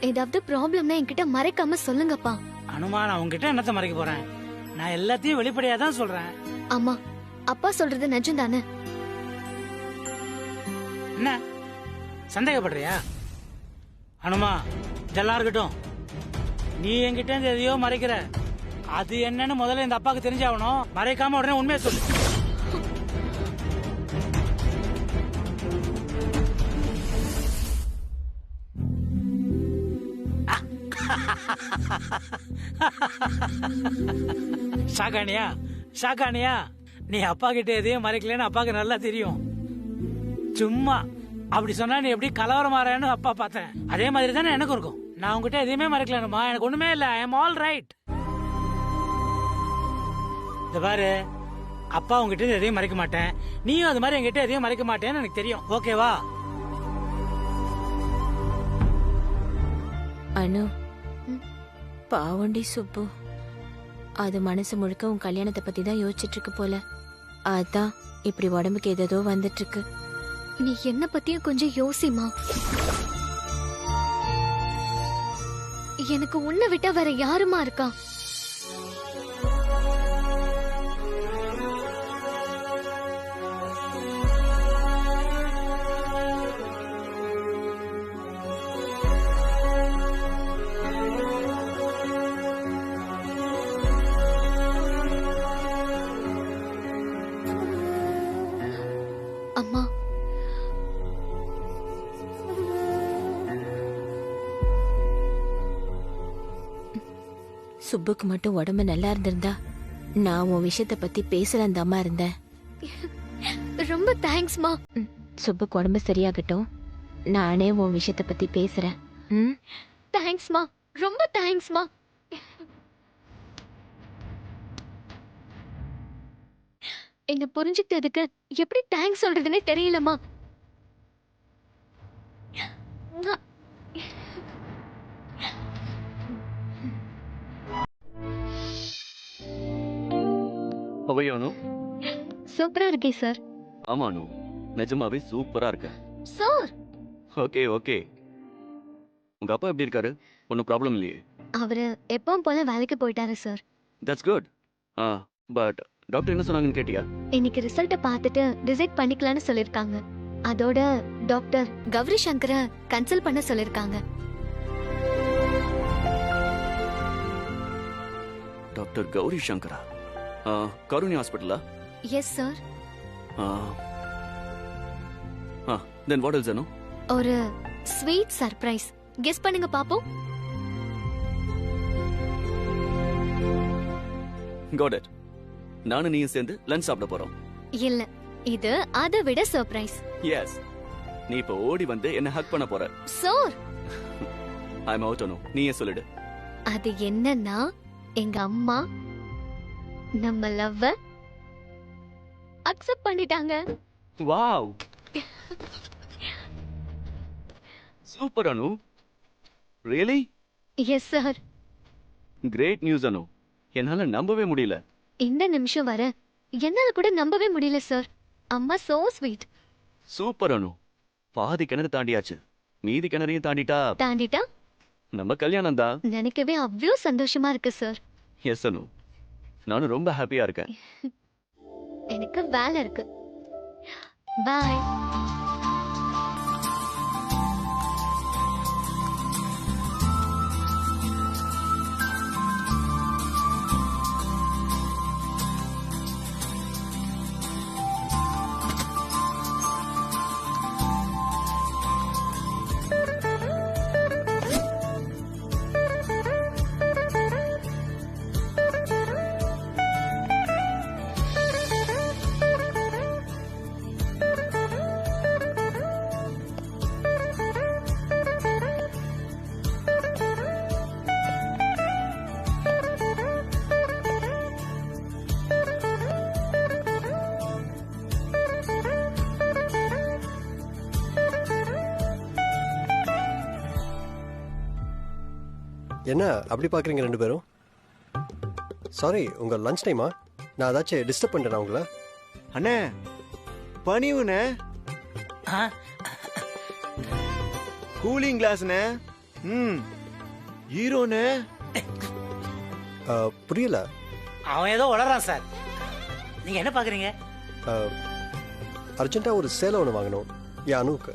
ஏதாவது ப்ராப்ளம்னா என்கிட்ட மறைக்காம சொல்லுங்கப்பா. அனுமா, நான் உங்ககிட்ட என்னத்த மறைக்க போறேன்? நான் எல்லாத்தையும் வெளிப்படையா தான் சொல்றேன். அம்மா, அப்பா சொல்றது நிஜம் தானே? என்ன சந்தேகப்படுறியா? அனுமா, இதெல்லாம் இருக்கட்டும். நீ என்கிட்ட இருந்து எதையோ மறைக்கிற. அது என்னன்னு முதல்ல இந்த அப்பாவுக்கு தெரிஞ்சாகணும். மறைக்காம உடனே உண்மையை சொல்லு. ஷாக்கானியா? ஷாக்கானியா? நீ அப்பா கிட்ட எதையும் மறைக்கலன்னு அப்பாவுக்கு நல்லா தெரியும். சும்மா அப்படி சொன்னா நீ எப்படி கலவரமாறன்னு அப்பா பார்த்தேன். அதே மாதிரி தானே எனக்கும் இருக்கும். நான் உங்ககிட்ட எதையுமே மறைக்கலனுமா, எனக்கு ஒண்ணுமே இல்ல. I am all right. இந்த பாரு, அப்பா உங்ககிட்ட எதையும் மறைக்க மாட்டேன், நீயும் அது மாதிரி என்கிட்ட எதையும் மறைக்க மாட்டேன்னு எனக்கு தெரியும். ஓகேவா? அனு, பாவண்டி சுப்பு, அது மனசு முழுக்க உன் கல்யாணத்தை பத்தி தான் யோசிச்சுட்டு இருக்கு போல. அதான் இப்படி உடம்புக்கு ஏதோ வந்துட்டு இருக்கு. நீ என்ன பத்தியும் கொஞ்சம் யோசிமா. எனக்கு உன்னை விட்டா வேற யாருமா இருக்கா? அம்மா, சுப்புக்கு மட்டும் உடம்பு நல்லா இருந்திருந்தா நான் உன் விஷயத்த பத்தி பேசலாம் தாமா இருந்தேன். ரொம்ப தேங்க்ஸ்மா. சுப்புக்கு உடம்பு சரியாகட்டும், நானே உன் விஷயத்த பத்தி பேசுறேன். தேங்க்ஸ்மா, ரொம்ப தேங்க்ஸ்மா. என்ன புரிஞ்சுக்கிட்டதுக்கு எப்படி தேங்க்ஸ் சொல்றதுன்னே தெரியலமா. அவையானு சூப்பரா இருக்கே சார். ஆமானு, நிஜமாவே சூப்பரா இருக்க சார். Okay okay. உங்க அப்பா எப்படி இருக்காரு? ஒன்றும் ப்ராப்ளம் இல்லையே? அவரு எப்பவும் போல வேலைக்கு போயிட்டாரு sir. That's good. But doctor என்ன சொன்னாங்கன்னு கேட்டியா? இன்னைக்கு ரிசல்ட்டை பார்த்துட்டு டிசைட் பண்ணிக்கலாம்னு சொல்லிருக்காங்க. அதோட டாக்டர் கௌரி சங்கரை கன்சல்ட் பண்ண சொல்லிருக்காங்க. டாக்டர் கௌரி சங்கரா? கருணி ஹாஸ்பிட்டலா? Yes sir. Then what else Anu? ஒரு ஸ்வீட் சர்ப்ரைஸ். கெஸ் பண்ணுங்க பாப்போம். Got it. நானும் நீயும் சேர்ந்து லஞ்ச் சாப்பிட போறோம். இல்ல, இது அதை விட சர்ப்ரைஸ். எஸ், நீ இப்ப ஓடி வந்து என்ன ஹக் பண்ண போற. சார், ஐ அம் அவுட் அனு, நீயே சொல்லிடு. அது என்னன்னா, எங்க அம்மா நம்ம லவ்வ அக்செப்ட் பண்ணிட்டாங்க. Wow, super Anu. Really? Yes sir. Great news Anu. என்னால நம்பவே முடியல. இந்த நிமிஷம் வர என்னால கூட நம்பவே முடியல சார். அம்மா சோ ஸ்வீட். சூப்பர் அனு. பாதி கிணறு தாண்டியாச்சு, மீதி கிணறையும் தாண்டிட்டா நம்ம கல்யாணம் தான். நினைக்கவே அவ்வளோ சந்தோஷமா இருக்கு சார். எஸ் அனு, நானும் ரொம்ப ஹாப்பியா இருக்கேன். எனக்கு வேலை இருக்கு. பாய். என்ன அப்படி பார்க்குறீங்க ரெண்டு பேரும்? சாரி, உங்கள் லஞ்ச் டைமா? நான் ஏதாச்சும் டிஸ்டர்ப் பண்ணிட்டேனா உங்களை? அண்ணே, பனிவுண்ணே, கூலிங் கிளாஸ்ண்ணே. ம் ஹீரோனே. புரியல. அவன் ஏதோ வளரான் சார். நீங்க என்ன பாக்குறீங்க? அர்ஜென்ட்டாக ஒரு சேலை ஒன்று வாங்கணும் என் அனுவுக்கு.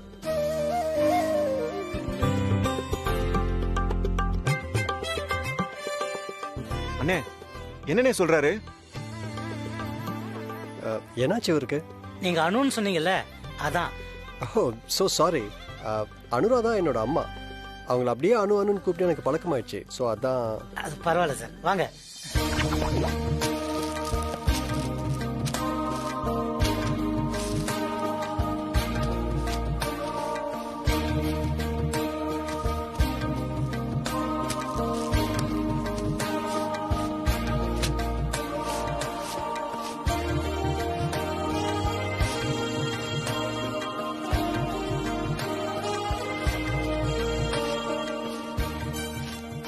அண்ணே என்னண்ணே சொல்றாரு? என்னாச்சு இவருக்கு? நீங்க அனுன்னு சொன்னீங்கல்ல, அதான். ஓ ஸோ சாரி. அனுராதா என்னோட அம்மா. அவங்கள அப்படியே அனுன்னு கூப்பிட்டு எனக்கு பழக்கமாயிடுச்சு. ஸோ அதான். அது பரவாயில்ல சார், வாங்க.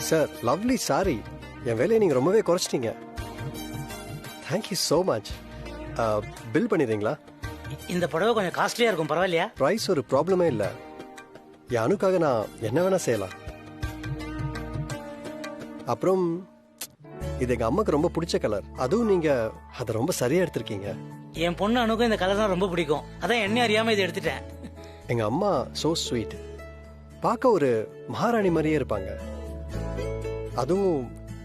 Sir lovely sorry. என் வேலையை நீங்கள் ரொம்பவே குறைச்சிட்டீங்க. Thank you so much. பில் பண்ணிடுறீங்களா? இந்த புடவை கொஞ்சம் காஸ்ட்லியா இருக்கும், பரவாயில்லையா? ப்ரைஸ் ஒரு ப்ராப்ளமே இல்லை. என் அனுக்காக நான் என்ன வேணா செய்யலாம். அப்புறம் இது எங்கள் அம்மாவுக்கு ரொம்ப பிடிச்ச கலர். அதுவும் நீங்கள் அதை ரொம்ப சரியாக எடுத்திருக்கீங்க. என் பொண்ணு அனுக்கும் இந்த கலர் தான் ரொம்ப பிடிக்கும். அதான் என்ன அறியாம இதை எடுத்துட்டேன். எங்கள் அம்மா ஸோ ஸ்வீட். பார்க்க ஒரு மகாராணி மாதிரியே இருப்பாங்க. அதுவும்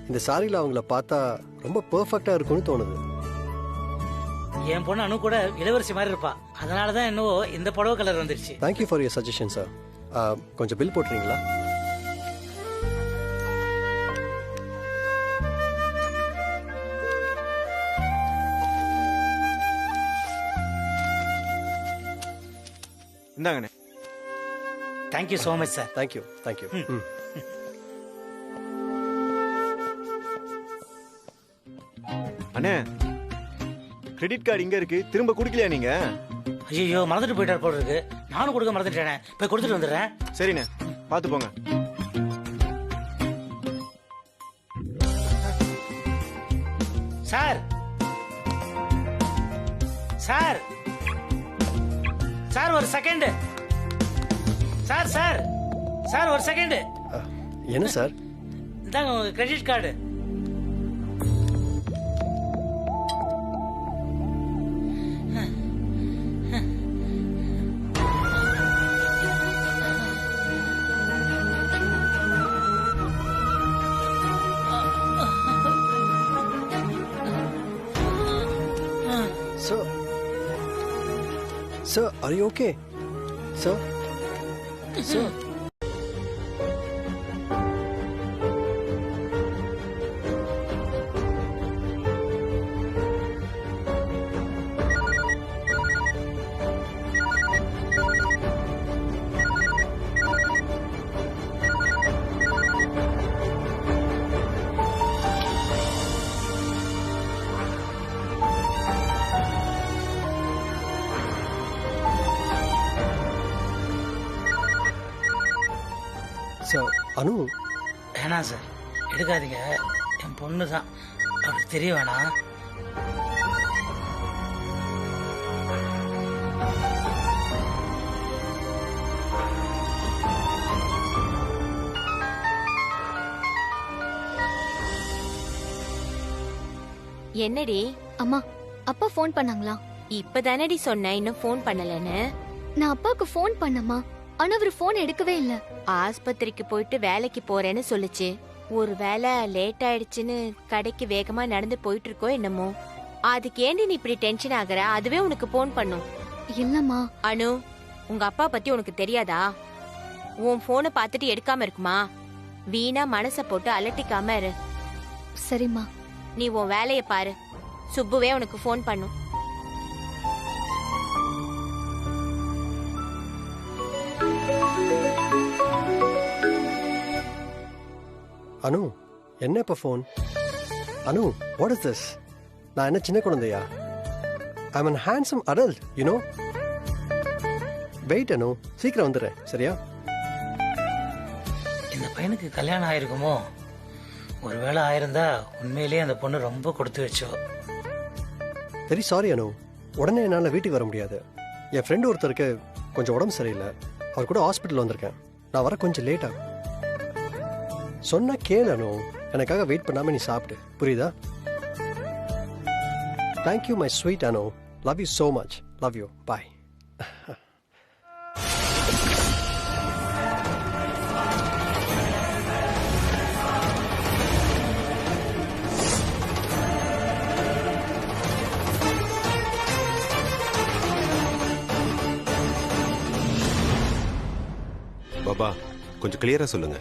இந்த சாரியில் அவங்கள பார்த்தா ரொம்ப பெர்ஃபெக்டா இருக்கும்னு தோணுது. என் பொண்ணு அனு கூட இளவரசி மாதிரி இருப்பா. அதனால தான் என்னவோ இந்த புடவை கலர் வந்துருச்சு. Thank you for your suggestion sir. கொஞ்சம் பில் போட்டுறீங்களா? இந்தாங்கண்ணே. Thank you so much sir. Thank you thank you. அண்ணே கிரெடிட் கார்டு இங்க இருக்கு, திரும்ப குடுக்கலையா நீங்க? ஐயோ மறந்துட்டு போயிட்டார் போல இருக்கு. நானும் கொடுக்க மறந்துட்டேனே. போய் கொடுத்துட்டு வந்துடுறேன். சரிண்ணே, பார்த்து போங்க. சார் சார் சார் ஒரு செகண்ட். சார் சார் சார் ஒரு செகண்ட். என்ன சார்? இந்தாங்க உங்க credit card. Sir, are you okay? Sir? Sir? Sir Anu. வேணாம் சார், எடுக்காதீங்க. என் பொண்ணு தான், அவளுக்கு தெரிய வேணாம். என்னடி? அம்மா, அப்பா ஃபோன் பண்ணாங்களா? இப்பதானடி சொன்ன இன்னும் ஃபோன் பண்ணலன்னு. நான் அப்பாவுக்கு ஃபோன் பண்ணமா, ஆனா அவர் ஃபோன் எடுக்கவே இல்ல. ஆஸ்பத்திரிக்கு போயிட்டு வேலைக்கு போறேன்னு சொல்லுச்சு. ஒரு வேலை லேட் ஆயிடுச்சுன்னு கடைக்கு வேகமா நடந்து போயிட்டு இருக்கோ என்னமோ. அதுக்கு ஏண்டி நீ இப்படி டென்ஷன் ஆகுற? அதுவே உனக்கு ஃபோன் பண்ணும். இல்லம்மா. அனு, உங்க அப்பா பத்தி உனக்கு தெரியாதா? உன் போனை பார்த்துட்டு எடுக்காம இருக்குமா? வீணா மனச போட்டு அலட்டிக்காம இரு. சரிம்மா. நீ உன் வேலைய பாரு. சுப்புவே உனக்கு ஃபோன் பண்ணும். அனு, என்ன இப்ப phone? Anu, what is this? நான் என்ன சின்ன குழந்தையா? I am an handsome adult, you know. Wait Anu, சீக்கிரம் வந்துடுறேன், சரியா? இந்த பையனுக்கு கல்யாணம் ஆயிருக்குமோ? ஒருவேளை ஆயிருந்தா உண்மையிலேயே அந்த பொண்ணு ரொம்ப கொடுத்து வச்சோ. வெரி சாரி அனு, உடனே என்னால் வீட்டுக்கு வர முடியாது. என் ஃப்ரெண்டு ஒருத்தருக்கு கொஞ்சம் உடம்பு சரியில்லை. அவர் கூட ஹாஸ்பிட்டல் வந்திருக்கேன். நான் வர கொஞ்சம் லேட் ஆகும். சொன்னா கேளனோ, எனக்காக வெயிட் பண்ணாம நீ சாப்பிடு, புரியுதா? Thank you my sweet Anu. Love you so much. Love you. Bye. பாபா, கொஞ்சம் கிளியரா சொல்லுங்க.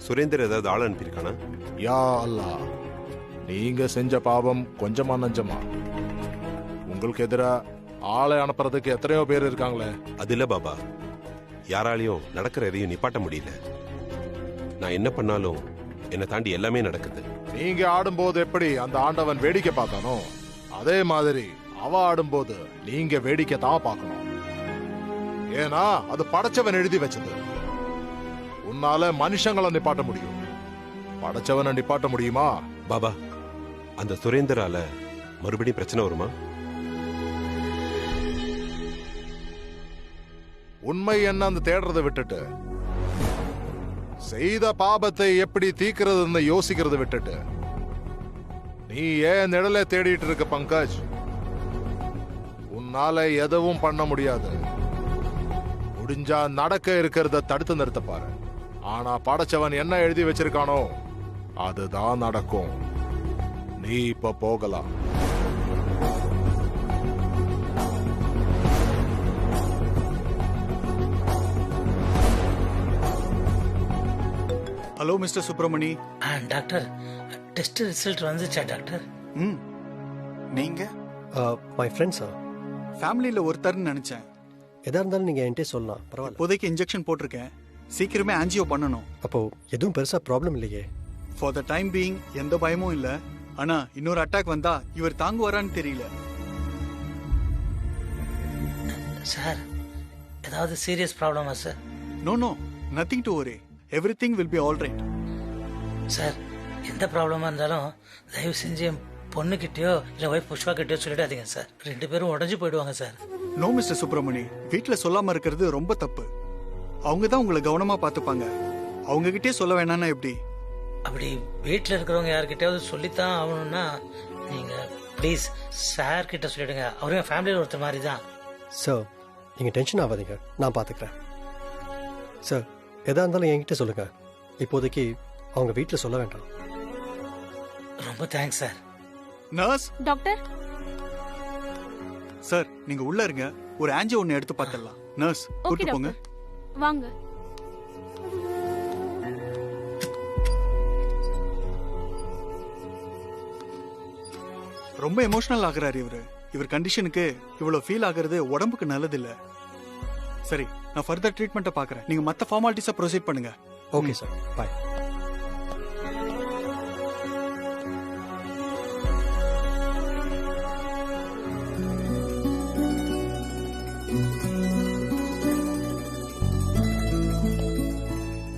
சுரேந்தர் ஏதாவது ஆள் அனுப்பியிருக்கானா? யா அல்லாஹ், நீங்க செஞ்ச பாவம் கொஞ்சமா நஞ்சமா? உங்களுக்கு எதிரா ஆளை அனுப்புறதுக்கு எத்தனையோ பேர் இருக்காங்களே. அது இல்ல பாபா, யாராலையும் நடக்கிற எதையும் நிப்பாட்ட முடியல. நான் என்ன பண்ணாலும் என்னை தாண்டி எல்லாமே நடக்குது. நீங்க ஆடும்போது எப்படி அந்த ஆண்டவன் வேடிக்கை பார்த்தானோ, அதே மாதிரி அவ ஆடும்போது நீங்க வேடிக்கை தான் பார்க்கணும். ஏன்னா அது படைச்சவன் எழுதி வச்சது. உன்னால மனுஷங்களை நிப்பாட்ட முடியும், படைச்சவனை நிப்பாட்ட முடியுமா? பாபா, அந்த சுரேந்தரால மறுபடியும் பிரச்சனை வருமா? உண்மை என்ன அந்த தேடுறதை விட்டுட்டு செய்த பாபத்தை எப்படி தீக்கிறதுன்னு யோசிக்கிறத விட்டுட்டு நீ ஏன் நிழலை தேடிட்டு இருக்க பங்கஜ்? உன்னால எதுவும் பண்ண முடியாது. முடிஞ்சா நடக்க இருக்கிறத தடுத்து நிறுத்த பாரு. ஆனா படைச்சவன் என்ன எழுதி வச்சிருக்கானோ அதுதான் நடக்கும். நீ இப்ப போகலாம். Hello mister Subramani. Doctor, test result வந்துச்சா டாக்டர்? நீங்க மை ஃப்ரெண்ட்ஸா? ஃபேமிலியில ஒருத்தர்னு நினைச்சேன். எதா இருந்தாலும் நீங்க என்கிட்ட சொல்லலாம், பரவாயில்ல. இப்போதைக்கு இன்ஜெக்ஷன் போட்டிருக்கேன், சீக்கிரமே ஆன்ஜியோ பண்ணணும். அப்போ எதுவும் பெருசா ப்ராப்ளம் இல்லையே? ஃபார் த டைம் பீயிங் எந்த பயமும் இல்ல. ஆனா இன்னொரு அட்டாக் வந்தா இவர் தாங்குவாரான்னு தெரியல. சார், ஏதாவது சீரியஸ் ப்ராப்ளமா sir? No no, nothing to worry. Everything will be all right. Sir, எந்த ப்ராப்ளமா இருந்தாலும் தயவு செஞ்சு என் பொண்ணுகிட்டயோ இல்ல ஒய்ஃப் புஷ்பா கிட்டயோ சொல்லிடாதீங்க சார். 2 பேரும் உடஞ்சு போயிடுவாங்க சார். நோ மிஸ்டர் சுப்பிரமணி, வீட்டுல சொல்லாம இருக்கிறது ரொம்ப தப்பு. அவங்க தான் உங்களை கவனமா பாத்துப்பாங்க. அவங்க கிட்டே சொல்ல வேணாம்னா எப்படி? அப்படி வீட்டில் இருக்கிறவங்க யார்கிட்டயாவது சொல்லித்தான் ஆகணும்னா நீங்க ப்ளீஸ் சார் கிட்ட சொல்லிடுங்க. அவரும் ஃபேமிலியில் ஒருத்தர் மாதிரி தான். சார், நீங்கள் டென்ஷன் ஆகாதீங்க, நான் பார்த்துக்கிறேன். சார், எதா இருந்தாலும் என்கிட்ட சொல்லுங்க. இப்போதைக்கு அவங்க வீட்டில் சொல்ல வேண்டாம். ரொம்ப thanks sir. Nurse doctor sir, நீங்க உள்ள இருங்க, ஒரு ஆன்ஜியோ ஒன்னு எடுத்து பார்த்துடலாம். நர்ஸ் கூட்டிட்டு போங்க. வாங்க. ரொம்ப எமோஷனல் ஆகுறாரு இவர் கண்டிஷனுக்கு இவ்வளவு ஃபீல் ஆகுறது உடம்புக்கு நல்லது இல்ல. சரி, நான் ஃபர்தர் ட்ரீட்மெண்ட்டை பார்க்கறேன். நீங்க மத்த ஃபார்மாலிட்டிஸை ப்ரொசீட் பண்ணுங்க. ஓகே சார், பாய்.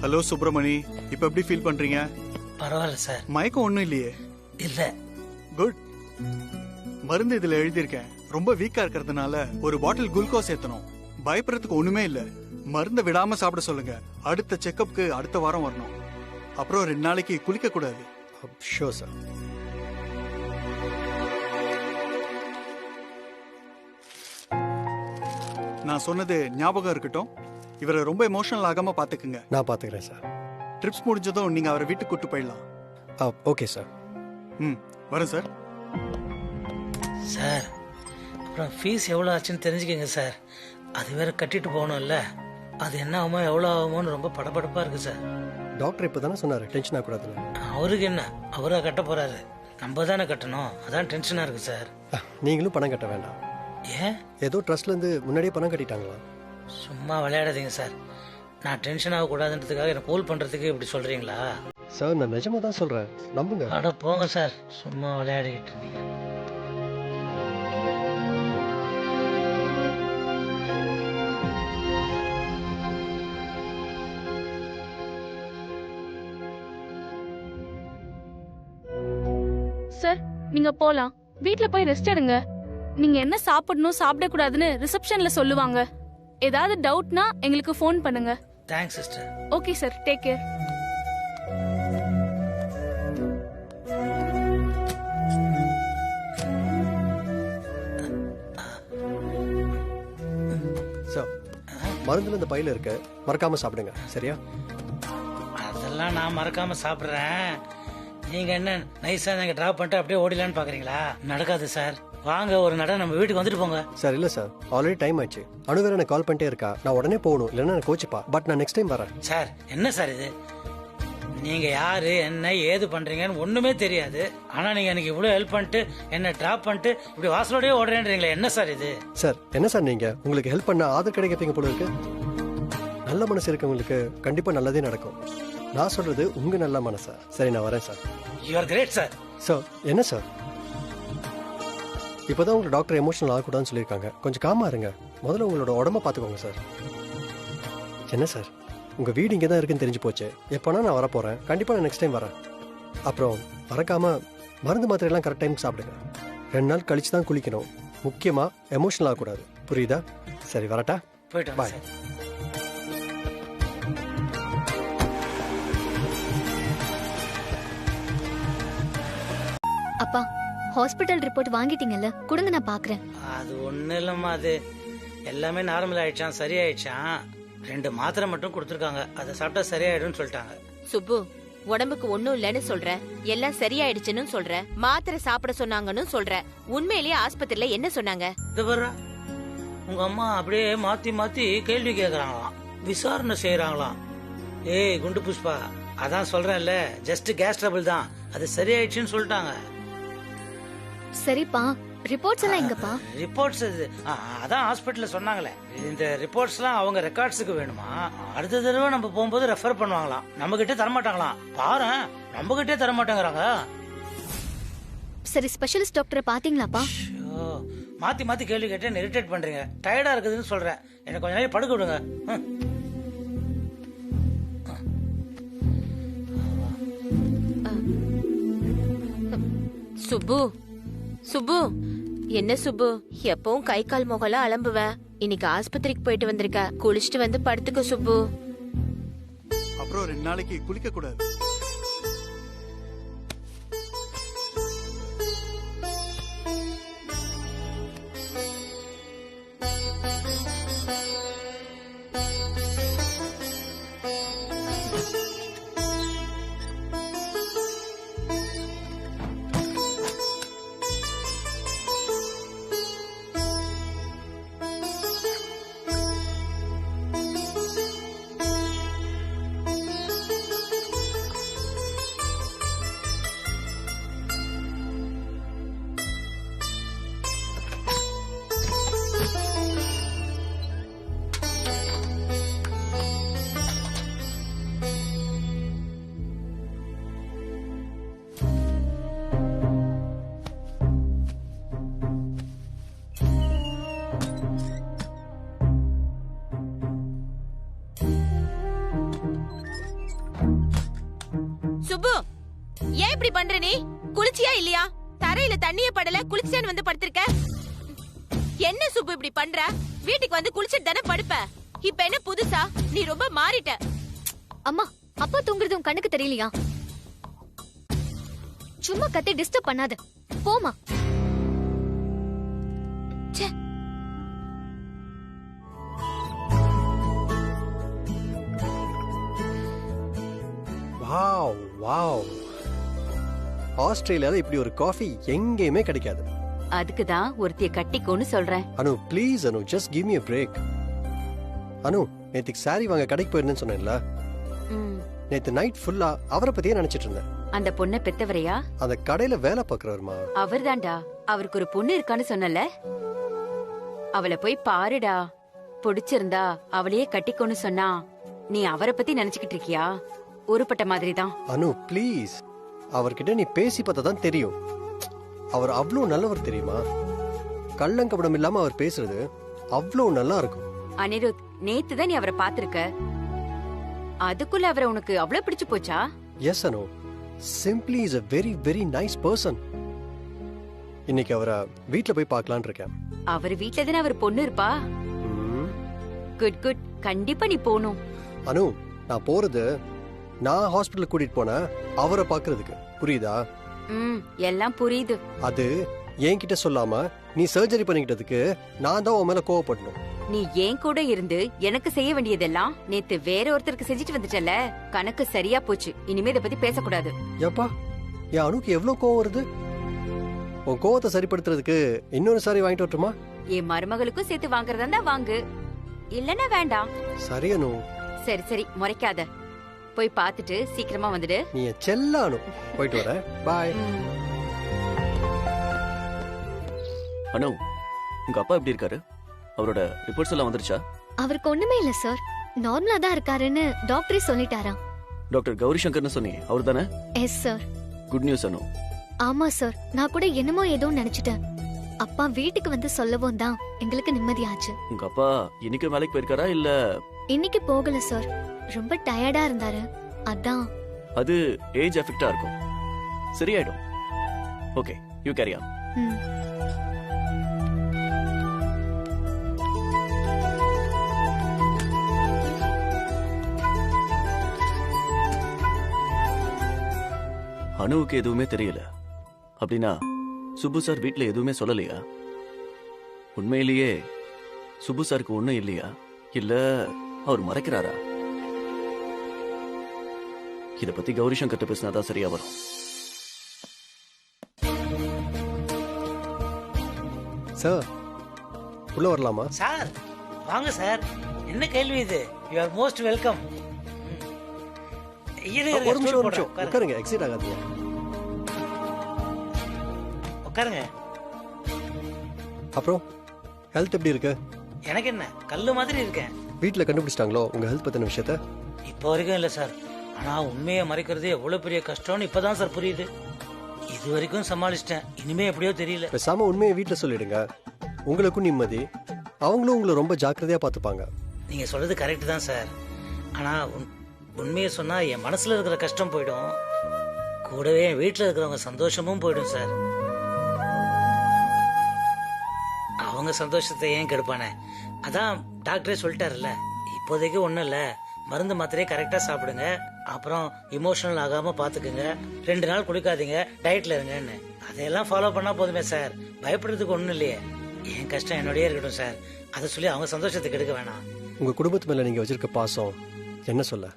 ஹலோ சுப்பிரமணி, இப்ப எப்படி ஃபீல் பண்றீங்க? பரவாயில்ல சார். மயக்கம் ஒண்ணும் இல்லையே? இல்ல. குட். மருந்து இதுல எழுதியிருக்கேன். ரொம்ப வீக்கா இருக்கிறதுனால ஒரு பாட்டில் குளுக்கோஸ் ஏத்தணும். பயப்படுறதுக்கு ஒண்ணுமே இல்ல. மருந்தை விடாம சாப்பிட சொல்லுங்க. அடுத்த செக்கப்புக்கு அடுத்த வாரம் வரணும். அப்புறம் 2 நாளைக்கு குளிக்க கூடாது. Sure sir. நான் சொன்னது ஞாபகம் இருக்கட்டும். இவரை ரொம்ப எமோஷனல் ஆகாம பாத்துக்குங்க. நான் பாத்துக்கிறேன் சார். ட்ரிப்ஸ் முடிஞ்சதும் நீங்க அவரை வீட்டுக்கு கூட்டு போயிடலாம். Okay sir. வரேன் சார். சார், அப்புறம் ஃபீஸ் எவ்வளோ ஆச்சுன்னு தெரிஞ்சுக்கங்க சார். அது வேற கட்டிட்டு போகணும்ல. அது என்ன ஆகுமோ எவ்வளோ ஆகுமோன்னு ரொம்ப படபடப்பா இருக்கு சார். டாக்டர் இப்போ தானே சொன்னாரு டென்ஷன் ஆகக்கூடாதுன்னு. அவருக்கு என்ன, அவரா கட்ட போறாரு, நம்ம தானே கட்டணும். அதான் டென்ஷனா இருக்கு சார். நீங்களும் பணம் கட்ட வேண்டாம். ஏன்? ஏதோ ட்ரஸ்ட்ல இருந்து முன்னாடியே பணம் கட்டிட்டாங்களா? சும்மா விளையாடாதீங்க சார். நான் டென்ஷன் ஆகக்கூடாதுன்றதுக்காக என்ன கூல் பண்றதுக்கு இப்படி சொல்றீங்களா? சார், நான் நிஜமா தான் சொல்றேன், நம்புங்க. அட போங்க சார், சும்மா விளையாடிக்கிட்டு இருந்தீங்க. சார், நீங்க போலாம். வீட்ல போய் ரெஸ்ட் எடுங்க. நீங்க என்ன சாப்பிடணும் சாப்பிட கூடாதுன்னு ரிசப்ஷன்ல சொல்லுவாங்க. ஏதாவது டவுட்னா எங்களுக்கு ஃபோன் பண்ணுங்க. Thanks sister. Okay sir, take care. மருந்துல இந்த பையில இருக்கு, மறக்காம சாப்பிடுங்க. சரியா? அதெல்லாம் நான் மறக்காம சாப்பிடுறேன். நீங்க என்ன நைஸா நீங்க டிராப் பண்ணிட்டு அப்படியே ஓடிலான்னு பாக்குறீங்களா? நடக்காது சார். வாங்க ஒரு நட நம்ம வீட்டுக்கு வந்துட்டு போங்க. சார் இல்ல சார், ஆல்ரெடி டைம் ஆச்சு. அனு வேற எனக்கு கால் பண்ணிட்டே இருக்கா. நான் உடனே போகணும், இல்லைன்னா எனக்கு கோச்சிப்பா. பட் நான் நெக்ஸ்ட் டைம் வரேன். சார் என்ன சார் இது? நீங்க யாரு என்ன ஏது பண்றீங்கன்னு ஒண்ணுமே தெரியாது. ஆனா நீங்க எனக்கு இவ்வளவு ஹெல்ப் பண்ணிட்டு என்ன டிராப் பண்ணிட்டு இப்படி வாசலோடய ஓடுறேன்றீங்களா? என்ன சார் இது? சார் என்ன சார் நீங்க உங்களுக்கு ஹெல்ப் பண்ண ஆதரவு கிடைக்கப்பீங்க போல இருக்கு. நல்ல மனசு இருக்கவங்களுக்கு கண்டிப்பா நல்லதே நடக்கும். நான் சொல்றது உங்க நல்ல மனசா. சரி நான் வரேன் sir. You are great sir. Sir என்ன சார், இப்போதான் உங்க டாக்டர் எமோஷனல் ஆகக்கூடாதுன்னு சொல்லியிருக்காங்க. கொஞ்சம் காமா இருங்க. முதல்ல உங்களோட உடம்ப பார்த்துக்கோங்க சார். என்ன சார், உங்க வீடு இங்கே தான் இருக்குன்னு தெரிஞ்சு போச்சு. எப்போனா நான் வரப்போறேன். கண்டிப்பா நான் நெக்ஸ்ட் டைம் வரேன். அப்புறம் மறக்காம மருந்து மாத்திரை எல்லாம் கரெக்ட் டைம் சாப்பிடுங்க. 2 நாள் கழிச்சு தான் குளிக்கணும். முக்கியமா எமோஷனல் ஆகக்கூடாது. புரியுதா? சரி வரட்டா? போயிட்டு பாய். அப்பா, ஹாஸ்பிட்டல் ரிப்போர்ட் வாங்கிட்டீங்கல்ல, கொடுங்க நான் பாக்குறேன். அது ஒண்ணு இல்லம்மா, அது எல்லாமே நார்மல் ஆயிடுச்சான், சரியாயிடுச்சான். 2 மாத்திரை மட்டும் கொடுத்துருக்காங்க, அதை சாப்பிட்டா சரியாயிடும் சொல்லிட்டாங்க. சுப்பு, உடம்புக்கு ஒண்ணும் இல்லன்னு சொல்ற, எல்லாம் சரியாயிடுச்சுன்னு சொல்ற, மாத்திரை சாப்பிட சொன்னாங்கன்னு சொல்ற. உண்மையிலேயே ஆஸ்பத்திரியில என்ன சொன்னாங்க? இது வர்ற உங்க அம்மா அப்படியே மாத்தி மாத்தி கேள்வி கேக்குறாங்களாம், விசாரணை செய்யறாங்களாம். ஏய் குண்டு புஷ்பா, அதான் சொல்றேன்ல, ஜஸ்ட் கேஸ் ட்ரபிள் தான், அது சரியாயிடுச்சுன்னு சொல்லிட்டாங்க. சரிப்பா, ரிப்போர்ட்ஸ் எல்லாம் எங்கப்பா? ரிப்போர்ட்ஸ் அதான் ஹாஸ்பிட்டல்ல சொன்னாங்களே. இந்த ரிப்போர்ட்ஸ் எல்லாம் அவங்க ரெக்கார்ட்ஸுக்கு வேணுமா? அடுத்த தடவை நம்ம போகும்போது ரெஃபர் பண்ணுவாங்களாம், நம்ம கிட்டே தரமாட்டாங்களாம். பாரு, நம்ம கிட்டே தரமாட்டாங்கிறாங்க. சரி, ஸ்பெஷலிஸ்ட் டாக்டரை பாத்தீங்களாப்பா? மாத்தி மாத்தி கேள்வி கேட்டு இரிட்டேட் பண்றீங்க. டயர்டா இருக்குதுன்னு சொல்றேன், எனக்கு கொஞ்ச நேரம் படுக்க விடுங்க. சுப்பு, சுப்பு, என்ன சுப்பு, எப்பவும் கை கால் முகலாம் அலம்புவேன். இன்னைக்கு ஆஸ்பத்திரிக்கு போயிட்டு வந்திருக்க, குளிச்சுட்டு வந்து படுத்துக்க சுப்பு. அப்புறம் 2 நாளைக்கு குளிக்க கூடாது. சுப்பு, ஏன் இப்படி பண்ற நீ? குளிச்சியா இல்லையா? தரையில தண்ணிய படல, குளிச்சேன்னு வந்து படுத்திருக்க. என்ன சுப்பு இப்படி பண்ற? வீட்டுக்கு வந்து குளிச்சிட்டு தானே படுப்ப. இப்ப என்ன புதுசா? நீ ரொம்ப மாறிட்ட. அம்மா, அப்பா தூங்குறது உன் கண்ணுக்கு தெரியலையா? சும்மா கத்தி டிஸ்டர்ப் பண்ணாத, போமா. வாவ் வாவ், ஆஸ்திரேலியால இப்படி ஒரு காஃபி எங்கேயுமே கிடைக்காது. அதுக்கு தான் ஒருத்திய கட்டிக்கோன்னு சொல்றேன். Anu please, Anu just give me a break. Anu, நேத்துக்கு சாரி வாங்க கடைக்கு போயிருந்தேன்னு சொன்னேன்ல, நேத்து நைட் ஃபுல்லா அவரை பத்தியே நினைச்சிட்டு இருந்தேன். அந்த பொண்ணை பெத்தவரையா? அந்த கடையில வேலை பாக்குறவருமா. அவர்தான்டா, அவருக்கு ஒரு பொண்ணு இருக்கான்னு சொன்னல, அவளை போய் பாருடா. பிடிச்சிருந்தா அவளையே கட்டிக்கோன்னு சொன்னா நீ அவரை பத்தி நினைச்சுக்கிட்டு இருக்கியா? ஒருப்பட்ட மாதிரி தான். அனு ப்ளீஸ், அவர்கிட்ட நீ பேசி பார்த்தா தான் தெரியும். அவர் அவ்வளவு நல்லவர் தெரியுமா? கள்ளங்கபடம் இல்லாம அவர் பேசுறது அவ்வளவு நல்லா இருக்கும். அனிருத், நேத்து தான் நீ அவரை பாத்திருக்க, அதுக்குள்ள அவரை உனக்கு அவ்வளவு பிடிச்சு போச்சா? Yes Anu, simply is a very very nice person. இன்னைக்கு அவரை வீட்ல போய் பார்க்கலான்னு இருக்கேன். அவர் வீட்ல தானே அவர் பொண்ணு இருப்பா. குட் குட், கண்டிப்பா நீ போணும். அனு, நான் போறது நான் ஹாஸ்பிடல் கூட்டிட்டு போன அவரை பாக்குறதுக்கு, புரியுதா? எல்லாம் புரியுது. அது என்கிட்ட சொல்லாம நீ சர்ஜரி பண்ணிக்கிட்டதுக்கு நான் தான் உன் மேல கோவப்படணும். நீ ஏன் கூட இருந்து எனக்கு செய்ய வேண்டியதெல்லாம் நேத்து வேற ஒருத்தருக்கு செஞ்சுட்டு வந்துட்டல, கணக்கு சரியா போச்சு. இனிமே இத பத்தி பேசக்கூடாது. ஏப்பா என் அணுக்கு எவ்வளவு கோவம் வருது. உன் கோவத்தை சரிப்படுத்துறதுக்கு இன்னொரு சாரி வாங்கிட்டு வரட்டுமா? என் மருமகளுக்கும் சேர்த்து வாங்குறதா இருந்தா வாங்கு, இல்லன்னா வேண்டாம். சரி அனு. சரி சரி முறைக்காத. போய் பார்த்துட்டு சீக்கிரமா வந்துடு. நீ என் செல்ல அனு. போயிட்டு வரேன். பாய். அனு, உங்க அப்பா எப்படி இருக்காரு? அவரோட ரிப்போர்ட்ஸ் எல்லாம் வந்துருச்சா? அவருக்கு ஒண்ணுமே இல்ல சார், நார்மலா தான் இருக்காருன்னு டாக்டரே சொல்லிட்டாராம். டாக்டர் கௌரி சங்கர்னு சொன்னீங்க, அவர் தானே? Yes sir. குட் நியூஸ் அனு. ஆமா சார், நான் கூட என்னமோ ஏதோ நினைச்சிட்டேன். அப்பா வீட்டுக்கு வந்து சொல்லவும் தான் எங்களுக்கு நிம்மதியாச்சு. உங்க அப்பா இன்னைக்கு வேலைக்கு போயிருக்காரா இல்ல? இன்னைக்கு போகல சார், ரொம்ப டயர்டா இருந்தாரு, அதான். அது ஏஜ் எஃபெக்டா இருக்கும், சரியாயிடும். Okay, you carry on. அனுவுக்கு எதுவுமே தெரியல அப்படின்னா சுப்பு சார் வீட்டுல எதுவுமே சொல்லலையா? உண்மையிலேயே சுப்பு சாருக்கு ஒண்ணும் இல்லையா, இல்ல அவர் மறைக்கிறாரா? இத பத்தி கௌரி சங்கர்ட்ட பேசினாதான் சரியா வரும். சார் உள்ள வரலாமா? சார் வாங்க சார். என்ன கேள்வி இது? You are most welcome. ஒரு நிமிஷம் உட்காருங்க, எக்ஸைட் ஆகாதீங்க. உட்காருங்க. அப்புறம் ஹெல்த் எப்படி இருக்கு? எனக்கு என்ன, கல்லு மாதிரி இருக்கேன். வீட்டுல கண்டுபிடிச்சிட்டாங்களோ உங்க ஹெல்த் பத்தின விஷயத்த? இப்போ வரைக்கும் இல்ல சார், ஆனா உண்மையை மறைக்கிறது எவ்வளவு பெரிய கஷ்டம்னு இப்பதான் சார் புரியுது. இது வரைக்கும் சமாளிச்சிட்டேன், இனிமே எப்படியோ தெரியல. பேசாம உண்மையை வீட்டுல சொல்லிடுங்க, உங்களுக்கும் நிம்மதி, அவங்களும் உங்களை ரொம்ப ஜாக்கிரதையா பாத்துப்பாங்க. நீங்க சொல்றது கரெக்ட் தான் சார், ஆனா உண்மையை சொன்னா என் மனசுல இருக்கிற கஷ்டம் போயிடும், கூடவே என் வீட்டுல இருக்கிறவங்க சந்தோஷமும் போயிடும் சார். அவங்க சந்தோஷத்தை ஏன் கெடுப்பானே, அதான் டாக்டரே சொல்லிட்டாருல்ல, இப்போதைக்கு ஒண்ணும் இல்ல, மருந்து மாத்திரையே கரெக்டா சாப்பிடுங்க, அப்புறம் இமோஷனல் ஆகாம பாத்துக்குங்க, 2 நாள் குளிக்காதீங்க, டயட்ல இருங்கன்னு. அதையெல்லாம் ஃபாலோ பண்ணா போதுமே சார், பயப்படுறதுக்கு ஒண்ணும் இல்லையே. என் கஷ்டம் என்னோடய இருக்கட்டும் சார், அதை சொல்லி அவங்க சந்தோஷத்தை கெடுக்க வேணாம். உங்க குடும்பத்து மேல நீங்க வச்சிருக்க பாசம் என்ன சொல்ல,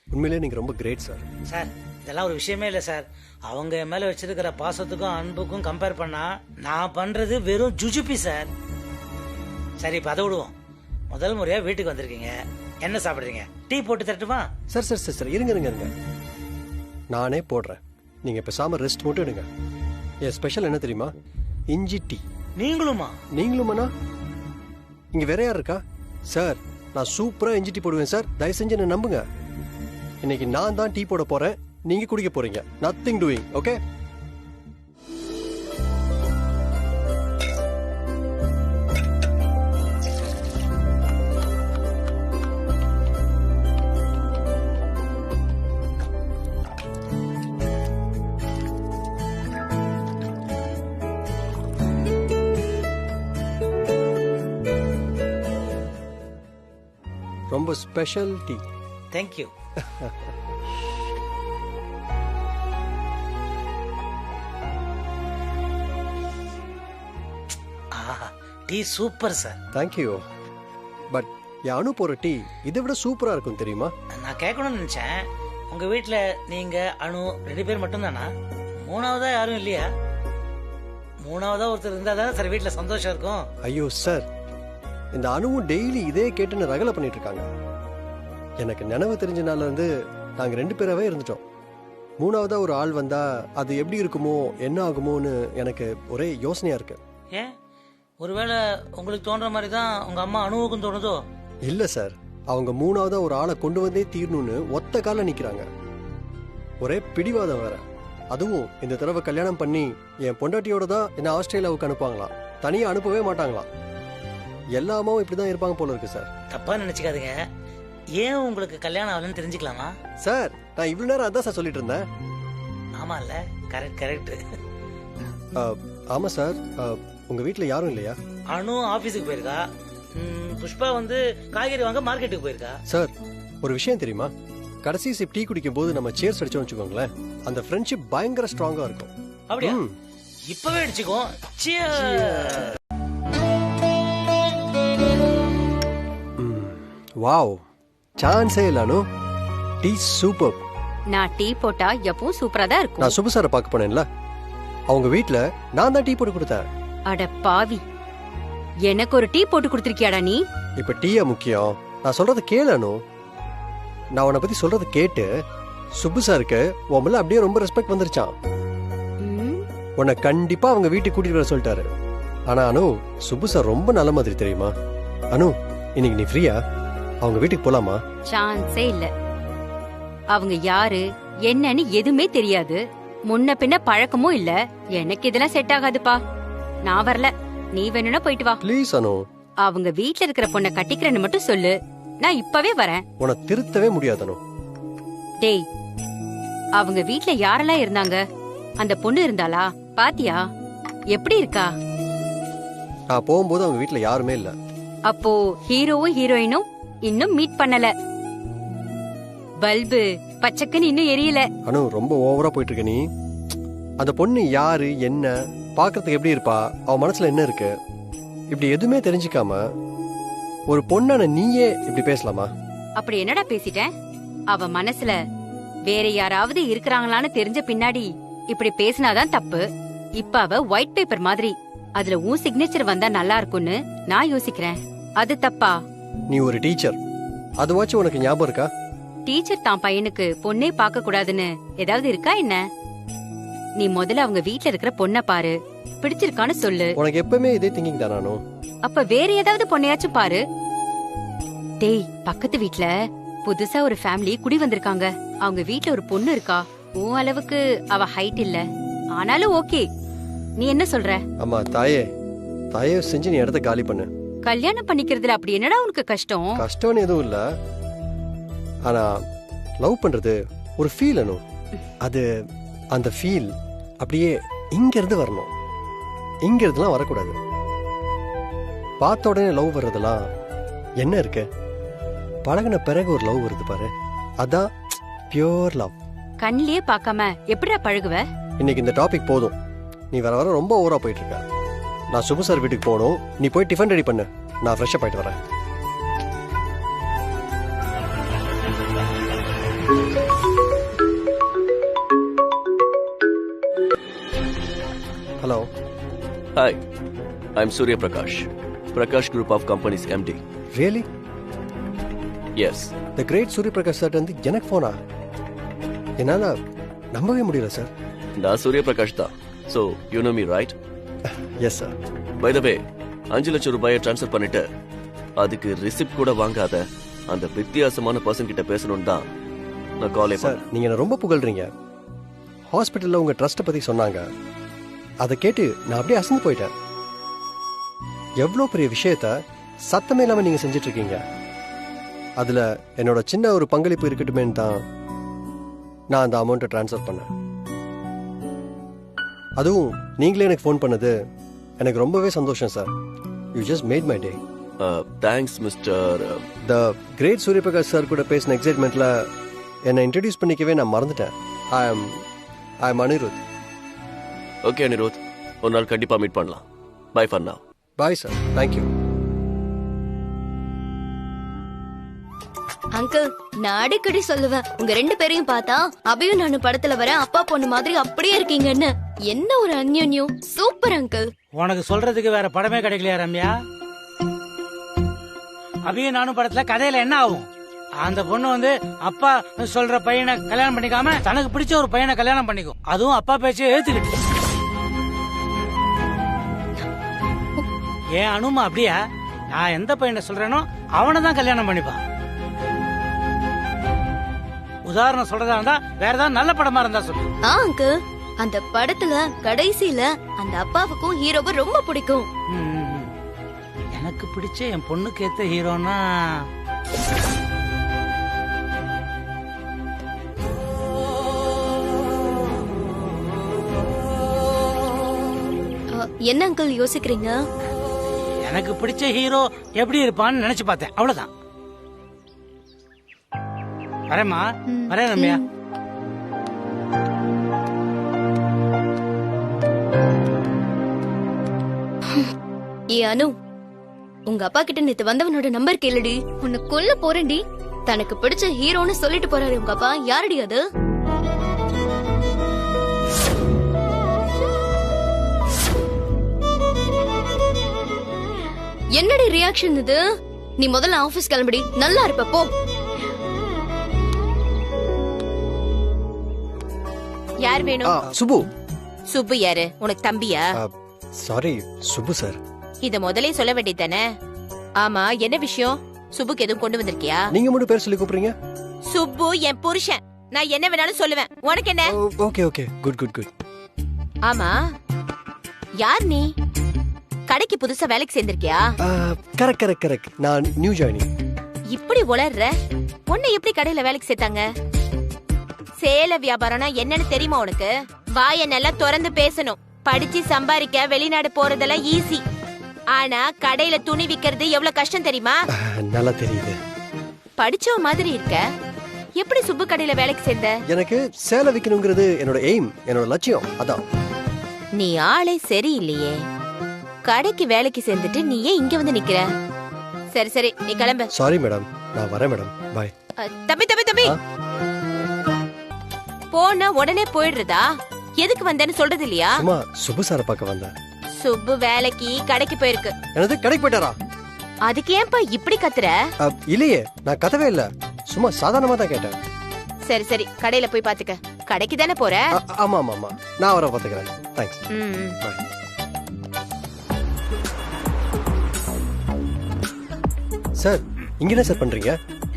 உண்மையிலேயே நீங்க ரொம்ப கிரேட் சார். சார் இதெல்லாம் ஒரு விஷயமே இல்ல சார், அவங்க என் மேல வச்சிருக்கிற பாசத்துக்கும் அன்புக்கும் கம்பேர் பண்ணா நான் பண்றது வெறும் ஜுஜுபி சார். சரி இப்ப அதை விடுவோம், முதல் முறையா வீட்டுக்கு வந்திருக்கீங்க, என்ன சாப்பிடுறீங்க? டீ போட்டு தரட்டுமா? சார் சார் சார் சார் இருங்க இருங்க இருங்க, நானே போடுறேன், நீங்க பேசாம ரெஸ்ட் மட்டும் எடுங்க. என் ஸ்பெஷல் என்ன தெரியுமா? இஞ்சி டீ. நீங்களுமா? நீங்களுமாண்ணா? இங்க வேற யார் இருக்கா? சார் நான் சூப்பரா இஞ்சி டீ போடுவேன் சார், தயவு செஞ்சு என்ன நம்புங்க. இன்னைக்கு நான் தான் டீ போட போறேன், நீங்க குடிக்க போறீங்க. Nothing doing, okay? ரொம்ப special tea. Thank you. Tea super sir. Thank you. But என் அனு போற டீ இதை விட சூப்பரா இருக்கும் தெரியுமா? நான் கேட்கணும்னு நினைச்சேன், உங்க வீட்டுல நீங்க அனு 2 பேர் மட்டும் தானா? மூணாவதா யாரும் இல்லையா? மூணாவதா ஒருத்தர் இருந்தா தானே சார் வீட்டுல சந்தோஷம் இருக்கும். ஐயோ சார், இந்த அணுவும் டெய்லி இதே கேட்டுன்னு ரகலை பண்ணிட்டு இருக்காங்க. எனக்கு நினைவு தெரிஞ்ச நாள்ல இருந்து நாங்க 2 பேராவே இருந்துட்டோம். மூணாவதா ஒரு ஆள் வந்தா அது எப்படி இருக்குமோ என்ன ஆகுமோன்னு எனக்கு ஒரே யோசனையா இருக்கு. ஏன், ஒருவேளை உங்களுக்கு தோன்ற மாதிரி தான் உங்க அம்மா அனுவுக்கும் தோணுதோ? இல்ல சார், அவங்க மூணாவதா ஒரு ஆளை கொண்டு வந்தே தீரணும்னு ஒத்த கால நிக்கிறாங்க. ஒரே பிடிவாதம் வேற. அதுவும் இந்த தடவை கல்யாணம் பண்ணி என் பொண்டாட்டியோட தான் என்ன ஆஸ்திரேலியாவுக்கு அனுப்புவாங்களாம், தனியா அனுப்பவே மாட்டாங்களாம். எல்லா அம்மாவும் இப்படிதான் இருப்பாங்க போல இருக்கு சார். தப்பா நினைச்சுக்காதீங்க, ஏன் உங்களுக்கு கல்யாணம் ஆகலன்னு தெரிஞ்சுக்கலாமா? சார் நான் இவ்வளவு நேரம் அதான் சார் சொல்லிட்டு இருந்தேன். ஆமா இல்ல, கரெக்ட் கரெக்ட். ஆமா சார், உங்க வீட்டுல யாரும் இல்லையா? அனு ஆபீஸுக்கு போயிருக்கா, புஷ்பா வந்து காய்கறி வாங்க மார்க்கெட்டுக்கு போயிருக்கா. சார் ஒரு விஷயம் தெரியுமா? கடைசி சிப் டீ குடிக்கும் போது நம்ம சேர்ஸ் அடிச்சோம் வச்சுக்கோங்களேன், அந்த ஃப்ரெண்ட்ஷிப் பயங்கர ஸ்ட்ராங்கா இருக்கும். அப்படியா? இப்பவே அடிச்சுக்கோ. வாவ், சான்ஸே இல்ல அனு. Tea super. நான் டீ போட்டா எப்பவும் சூப்பரா தான் இருக்கும். நான் சுபு சாரை பார்க்க போனேன்ல, அவங்க வீட்ல நான் தான் டீ போட்டு கொடுத்தேன். அட பாவி, எனக்கு ஒரு டீ போட்டு கொடுத்திருக்கியாடா நீ? இப்ப டீயா முக்கியம்? நான் சொல்றத கேளு அனு. நான் உன்னை பத்தி சொல்றத கேட்டு சுப்பு சாருக்கு உன் மேல அப்படியே ரொம்ப ரெஸ்பெக்ட் வந்துருச்சான். உன்னை கண்டிப்பா அவங்க வீட்டுக்கு கூட்டிட்டு வர சொல்லிட்டாரு. ஆனா அனு, சுப்பு சார் ரொம்ப நல்ல மாதிரி தெரியுமா? அனு, இன்னைக்கு நீ ஃப்ரீயா? அவங்க வீட்டுக்கு போலாமா? சான்ஸே இல்ல. அவங்க யாரு என்னன்னு எதுவுமே தெரியாது. முன்ன பின்ன பழக்கமும் இல்ல. எனக்கு இதெல்லாம் செட் ஆகாதுப்பா. நான் வரல. நீ வேணும்னா போயிட்டு வா. ப்ளீஸ் அனு. அவங்க வீட்ல இருக்கிற பொண்ணை கட்டிக்கிறேன்னு மட்டும் சொல்லு. நான் இப்பவே வரேன். உன்னை திருத்தவே முடியாது அனு. டேய், அவங்க வீட்ல யாரெல்லாம் இருந்தாங்க? அந்த பொண்ணு இருந்தாளா? பாத்தியா? எப்படி இருக்கா? நான் போகும்போது அவங்க வீட்ல யாருமே இல்ல. அப்போ ஹீரோவும் ஹீரோயினும் இன்னும் மீட் பண்ணல. பல்பு பச்சைக்குன்னு இன்னும் எரியல. அனு, ரொம்ப ஓவரா போயிட்டு இருக்க நீ. அந்த பொண்ணு யாரு, என்ன, பாக்குறதுக்கு எப்படி இருப்பா, அவ மனசுல என்ன இருக்கு, இப்படி எதுவுமே தெரிஞ்சுக்காம ஒரு பொண்ணான நீயே இப்படி பேசலாமா? அப்படி என்னடா பேசிட்டேன்? அவ மனசுல வேற யாராவது இருக்கிறாங்களான்னு தெரிஞ்ச பின்னாடி இப்படி பேசினாதான் தப்பு. இப்ப அவ ஒயிட் பேப்பர் மாதிரி. அதுல உன் சிக்னேச்சர் வந்தா நல்லா இருக்கும்னு நான் யோசிக்கிறேன். அது தப்பா? நீ ஒரு டீச்சர், அதுவாச்சும் உனக்கு ஞாபகம் இருக்கா? டீச்சர் தான் பையனுக்கு பொண்ணே பார்க்க கூடாதுன்னு ஏதாவது இருக்கா என்ன? நீ முதல்ல அவங்க வீட்ல இருக்கிற பொண்ணை பாரு, பிடிச்சிருக்கான்னு சொல்லு. உனக்கு எப்பவுமே இதே திங்கிங் தானோ? அப்ப வேற ஏதாவது பொண்ணையாச்சும் பாரு. டேய், பக்கத்து வீட்ல புதுசா ஒரு ஃபேமிலி குடி வந்திருக்காங்க. அவங்க வீட்ல ஒரு பொண்ணு இருக்கா. உன் அளவுக்கு அவ ஹைட் இல்ல, ஆனாலும் ஓகே. நீ என்ன சொல்ற? அம்மா தாயே, தயவு செஞ்சு நீ இடத்த காலி பண்ணு. கல்யாணம் பண்ணிக்கிறதுல அப்படி என்னடா உனக்கு கஷ்டம்? கஷ்டம்னு எதுவும் இல்ல. ஆனா லவ் பண்றது ஒரு ஃபீல் அனு. அது அந்த ஃபீல் அப்படியே இங்க இருந்து வரணும், இங்க இருந்துலாம் வரக்கூடாது. பார்த்த உடனே லவ் வர்றதெல்லாம் என்ன இருக்கு? பழகின பிறகு ஒரு லவ் வருது பாரு, அதான் பியூர் லவ். கண்ணிலேயே பார்க்காம எப்படிடா பழகுவ? இன்னைக்கு இந்த டாபிக் போதும். நீ வர வர ரொம்ப ஓவரா போயிட்டு இருக்க. நான் சுபு சார் வீட்டுக்கு போகணும். நீ போய் டிஃபன் ரெடி பண்ணு, நான் ஃப்ரெஷ் அப் ஆயிட்டு வரேன். Hello. Hi, I am Surya Prakash. Prakash group of companies MD. Really? Yes. The great Surya Prakash sir வந்து எனக்கு போனா? என்னால நம்பவே முடியல சார். நான் சூர்யா பிரகாஷ் தான். So, you know me, right? Yes, sir. By the way, 5 லட்சம் ரூபாயை ட்ரான்ஸ்ஃபர் பண்ணிட்டு அதுக்கு ரிசிப்ட் கூட வாங்காத அந்த வித்தியாசமான பர்சன் கிட்ட பேசணும்னு தான் நான் கால் சார். நீங்க என்ன ரொம்ப புகழ்றீங்க. ஹாஸ்பிட்டல்ல உங்க ட்ரஸ்ட் பத்தி சொன்னாங்க. அதை கேட்டு நான் அப்படியே அசந்து போயிட்டேன். எவ்வளவு பெரிய விஷயத்த சத்தமே இல்லாம நீங்க செஞ்சிட்டு இருக்கீங்க. அதுல என்னோட சின்ன ஒரு பங்களிப்பு இருக்கட்டுமேன்னு தான் நான் அந்த அமௌண்ட்டை ட்ரான்ஸ்ஃபர் பண்ணேன். அதுவும் நீங்களே எனக்கு ஃபோன் பண்ணது எனக்கு ரொம்பவே சந்தோஷம் சார். You just made my day. Thanks mister. The great Suryaprakash sir கூட பேசின எக்ஸைட்மெண்ட்ல என்னை இன்ட்ரடியூஸ் பண்ணிக்கவே நான் மறந்துட்டேன். I am Anirudh. Okay Anirudh, ஒரு நாள் கண்டிப்பா மீட் பண்ணலாம். Bye for now. Bye sir. Thank you. Uncle, நான் அடிக்கடி சொல்லுவேன், உங்க 2 பேரையும் பார்த்தா அபியும் நானும் படத்துல வர அப்பா பொண்ணு மாதிரி அப்படியே இருக்கீங்கன்னு. என்ன ஒரு அந்யோன்யம். Super uncle. உனக்கு சொல்றதுக்கு வேற படமே கிடைக்கலையா ரம்யா? அபியும் நானும் படத்துல கதையில என்ன ஆகும்? அந்த பொண்ணு வந்து அப்பா சொல்ற பையனை கல்யாணம் பண்ணிக்காம தனக்கு பிடிச்ச ஒரு பையனை கல்யாணம் பண்ணிக்கும். அதுவும் அப்பா பேச்சை ஏத்துக்கிட்டு. ஏன் அனுமா அப்படியா? நான் எந்த பையனை சொல்றேனோ அவனை தான் கல்யாணம் பண்ணிப்பான். உதாரணம் சொல்றதா இருந்தா வேற ஏதாவது நல்ல படமா இருந்தா சொல்லு. அங்கிள், அந்த படத்துல கடைசியில அந்த அப்பாவுக்கும் ஹீரோவை ரொம்ப பிடிக்கும். எனக்கு பிடிச்ச என் பொண்ணுக்கு ஏத்த ஹீரோனா என்ன அங்கிள் யோசிக்கிறீங்க? எனக்கு பிடிச்ச ஹீரோ எப்படி இருப்பான்னு நினைச்சு பார்த்தேன், அவ்வளவுதான். வரேம்மா. வரேன் ரம்யா. ஏ அனு, உங்க அப்பா கிட்ட நேத்து வந்தவனோட நம்பர் கேளுடி. உன்னை கொல்ல போறேன்டி. தனக்கு பிடிச்ச ஹீரோன்னு சொல்லிட்டு போறாரு உங்க அப்பா. யாரடி அது? என்னடி ரியாக்ஷன் இது? நீ முதல்ல ஆபீஸ் கிளம்படி. நல்லா இருப்ப போ. யார் வேணும்? சுபு. சுப்பு யாரு? உனக்கு தம்பியா? Sorry Subu sir. இத முதலே சொல்ல வேண்டியதானே? ஆமா, என்ன விஷயம்? சுப்புக்கு எதுவும் கொண்டு வந்திருக்கியா? நீங்க மட்டும் பேர் சொல்லி கூப்பிடுறீங்க. சுப்பு என் புருஷன். நான் என்ன வேணாலும் சொல்லுவேன். உனக்கு என்ன? Okay okay, good good good. ஆமா, யார் நீ? கடைக்கு புதுசா வேலைக்கு சேர்ந்திருக்கியா? Correct correct correct. நான் நியூ ஜாயினிங். இப்படி உளர்ற? உன்னை எப்படி கடையில வேலைக்கு சேர்த்தாங்க? சேல வியாபாரம்னா என்னன்னு தெரியுமா உனக்கு? வாய நல்லா திறந்து பேசணும். படிச்சு சம்பாதிக்க வெளிநாடு போறதெல்லாம் ஈஸி. ஆனா கடையில துணி விக்கிறது எவ்வளவு கஷ்டம் தெரியுமா? நல்லா தெரியுது. படிச்சவ மாதிரி இருக்க. எப்படி சுப்பு கடையில வேலைக்கு சேர்ந்த? எனக்கு சேலை விக்கணுங்கிறது என்னோட எய்ம், என்னோட லட்சியம். அதான். நீ ஆளே சரியில்லையே. கடைக்கு வேலைக்கு சேர்ந்துட்டு நீ ஏன் இங்க வந்து நிக்கிற? சரி சரி, நீ கிளம்பு. சாரி மேடம், நான் வரேன் மேடம். பை. தம்பி தம்பி தம்பி, போன உடனே போயிடுறதா? எதுக்கு வந்தேன்னு சொல்றது இல்லையா? சும்மா சுபு சாரை பார்க்க வந்தேன். சுப்பு வேலைக்கு கடைக்கு போயிருக்கு. என்னது, கடைக்கு போயிட்டாரா? அதுக்கு ஏன்பா இப்படி கத்துற? இல்லையே, நான் கதவே இல்ல. சும்மா சாதாரணமா தான் கேட்டேன். சரி சரி, கடையில போய் பாத்துக்க. கடைக்கு தானே போற? ஆமா ஆமா ஆமா, நான் வர பாத்துக்கிறேன். தேங்க்ஸ். பை. சார், இங்க என்ன சார் பண்றீங்க?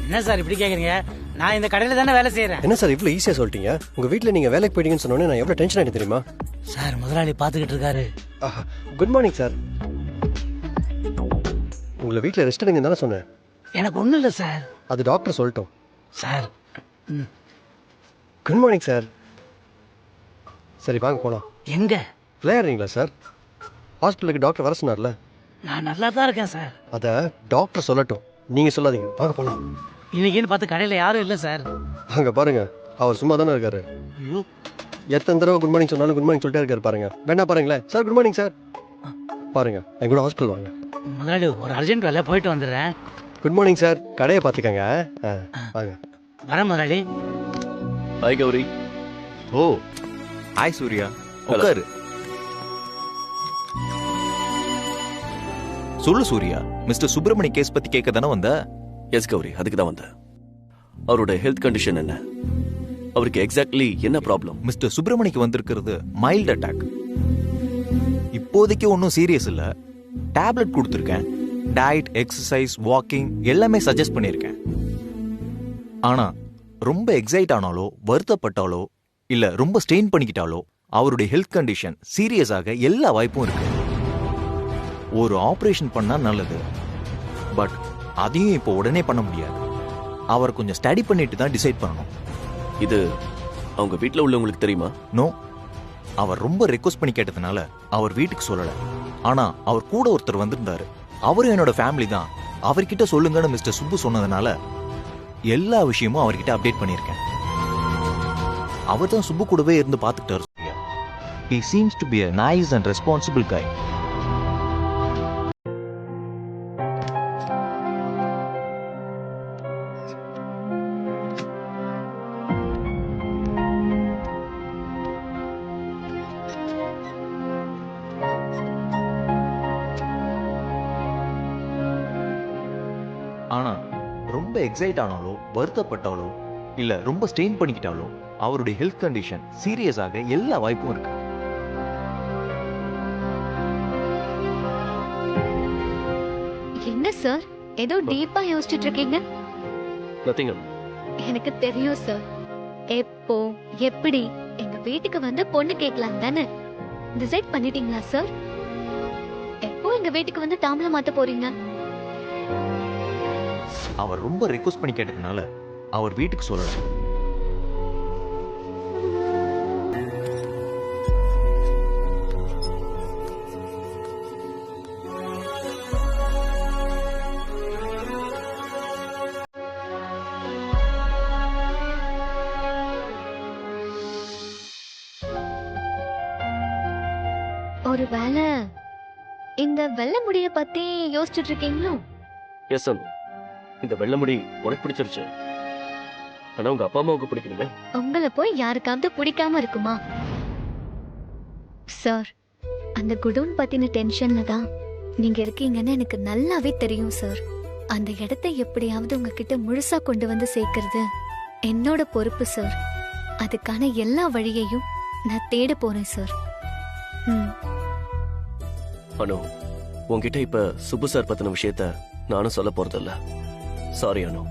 என்ன சார் இப்படி கேக்குறீங்க? நான் இந்த கடையில தானே வேலை செய்யறேன். என்ன சார் இவ்வளவு ஈஸியா சொல்லிட்டீங்க? உங்க வீட்ல நீங்க வேலைக்கு போயிட்டீங்கன்னு சொன்னோனே நான் எவ்வளவு டென்ஷன் ஆயிட்டு தெரியுமா? சார், முதலாளி பாத்துக்கிட்டு இருக்காரு. Good morning sir. உங்களை வீட்ல ரெஸ்ட் எடுங்க தானே சொன்னேன். எனக்கு ஒண்ணும் இல்ல சார். அது டாக்டர் சொல்லிட்டோம் சார். Good morning sir. சரி வாங்க போலாம். எங்க விளையாடுறீங்களா சார்? ஹாஸ்பிட்டலுக்கு டாக்டர் வர சொன்னார்ல. நான் நல்லா தான் இருக்கேன் சார். அத டாக்டர் சொல்லட்டும், நீங்க சொல்லாதீங்க. வாங்க போலாம். இன்னைக்குன்னு பார்த்து கடையில யாரும் இல்ல சார். அங்க பாருங்க, அவர் சும்மா தானே இருக்காரு. எத்தனை தடவை குட் மார்னிங் சொன்னாலும் குட் மார்னிங் சொல்லிட்டே இருக்காரு பாருங்க. வேணா பாருங்களேன் சார். Good morning sir. பாருங்க, என் கூட ஹாஸ்பிட்டல் வாங்க. முதலாளி, ஒரு அர்ஜென்ட் வேலை, போயிட்டு வந்துடுறேன். Good morning sir. கடையை பார்த்துக்கங்க. வாங்க. வரேன் முதலாளி. ஹாய் கௌரி. ஓ ஹாய் சூர்யா, உட்காரு. சொல்லு சூர்யா, மிஸ்டர் சுப்பிரமணி கேஸ் பத்தி கேட்க தானே வந்த? எஸ் கௌரி, அதுக்கு தான் வந்தேன். அவரோட ஹெல்த் கண்டிஷன் என்ன? அவருக்கு எக்ஸாக்ட்லி என்ன ப்ராப்ளம்? மிஸ்டர் சுப்பிரமணிக்கு வந்திருக்கிறது மைல்ட் அட்டாக். இப்போதைக்கு ஒன்றும் சீரியஸ் இல்ல. டேப்லெட் கொடுத்துருக்கேன். டயட், எக்ஸசைஸ், வாக்கிங் எல்லாமே சஜஸ்ட் பண்ணியிருக்கேன். ஆனா ரொம்ப எக்ஸைட் ஆனாலோ, வருத்தப்பட்டாலோ, இல்ல ரொம்ப ஸ்ட்ரெயின் பண்ணிக்கிட்டாலோ அவருடைய ஹெல்த் கண்டிஷன் சீரியஸ் ஆக எல்லா வாய்ப்பும் இருக்கு. ஒரு ஆபரேஷன் பண்ணா நல்லது, பட் அதையும் இப்போ உடனே பண்ண முடியாது. அவர் கொஞ்சம் ஸ்டடி பண்ணிட்டு தான் டிசைட் பண்ணணும். இது அவங்க வீட்டில் உள்ளவங்களுக்கு தெரியுமா? நோ, அவர் ரொம்ப ரெக்வஸ்ட் பண்ணி கேட்டதுனால அவர் வீட்டுக்கு சொல்லல. ஆனா அவர் கூட ஒருத்தர் வந்திருந்தாரு. அவரும் என்னோட ஃபேமிலி தான். அவர்கிட்ட சொல்லுங்கன்னு மிஸ்டர் சுப்பு சொன்னதுனால எல்லா விஷயமும் அவர்கிட்ட அப்டேட் பண்ணியிருக்கேன். அவர் தான் சுப்பு கூடவே இருந்து பார்த்துக்கிட்டாரு. He seems to be a nice and responsible guy. ஆனா ரொம்ப எக்ஸைட் ஆனாலோ, வருத்தப்பட்டாலோ, இல்ல ரொம்ப ஸ்ட்ரெயின் பண்ணிக்கிட்டாலோ அவருடைய ஹெல்த் கண்டிஷன் சீரியஸ் ஆக எல்லா வாய்ப்பும் இருக்கு. என்ன சார், ஏதோ டீப்பா யோசிச்சுட்டு இருக்கீங்க? நதிங். எனக்கு தெரியும் சார். எப்போ எப்படி எங்க வீட்டுக்கு வந்து பொண்ணு கேட்கலாம் தானே டிசைட் பண்ணிட்டீங்களா சார்? எப்போ எங்க வீட்டுக்கு வந்து தாம்பலம் மாத்த போறீங்க? அவர் ரொம்ப ரெக்வஸ்ட் பண்ணி கேட்டதுனால அவர் வீட்டுக்கு சொல்லல. ஒருவேளை இந்த வெள்ளை முடிய பத்தி யோசிச்சுட்டு இருக்கீங்களோ? எஸ் அனு, இந்த வெள்ளை முடி உனக்கு பிடிச்சிருச்சு. ஆனா உங்க அப்பா அம்மாவுக்கு பிடிக்கணுமே. உங்களை போய் யாருக்காவது பிடிக்காம இருக்குமா சார்? அந்த குடோன் பத்தின டென்ஷன்ல தான் நீங்க இருக்கீங்கன்னு எனக்கு நல்லாவே தெரியும் சார். அந்த இடத்தை எப்படியாவது உங்ககிட்ட முழுசா கொண்டு வந்து சேர்க்கறது என்னோட பொறுப்பு சார். அதுக்கான எல்லா வழியையும் நான் தேட போறேன் சார். அனு, உன்கிட்ட இப்ப சுப்பு சார் பத்தின விஷயத்த நானும் சொல்ல போறதில்ல. சாரி அனு.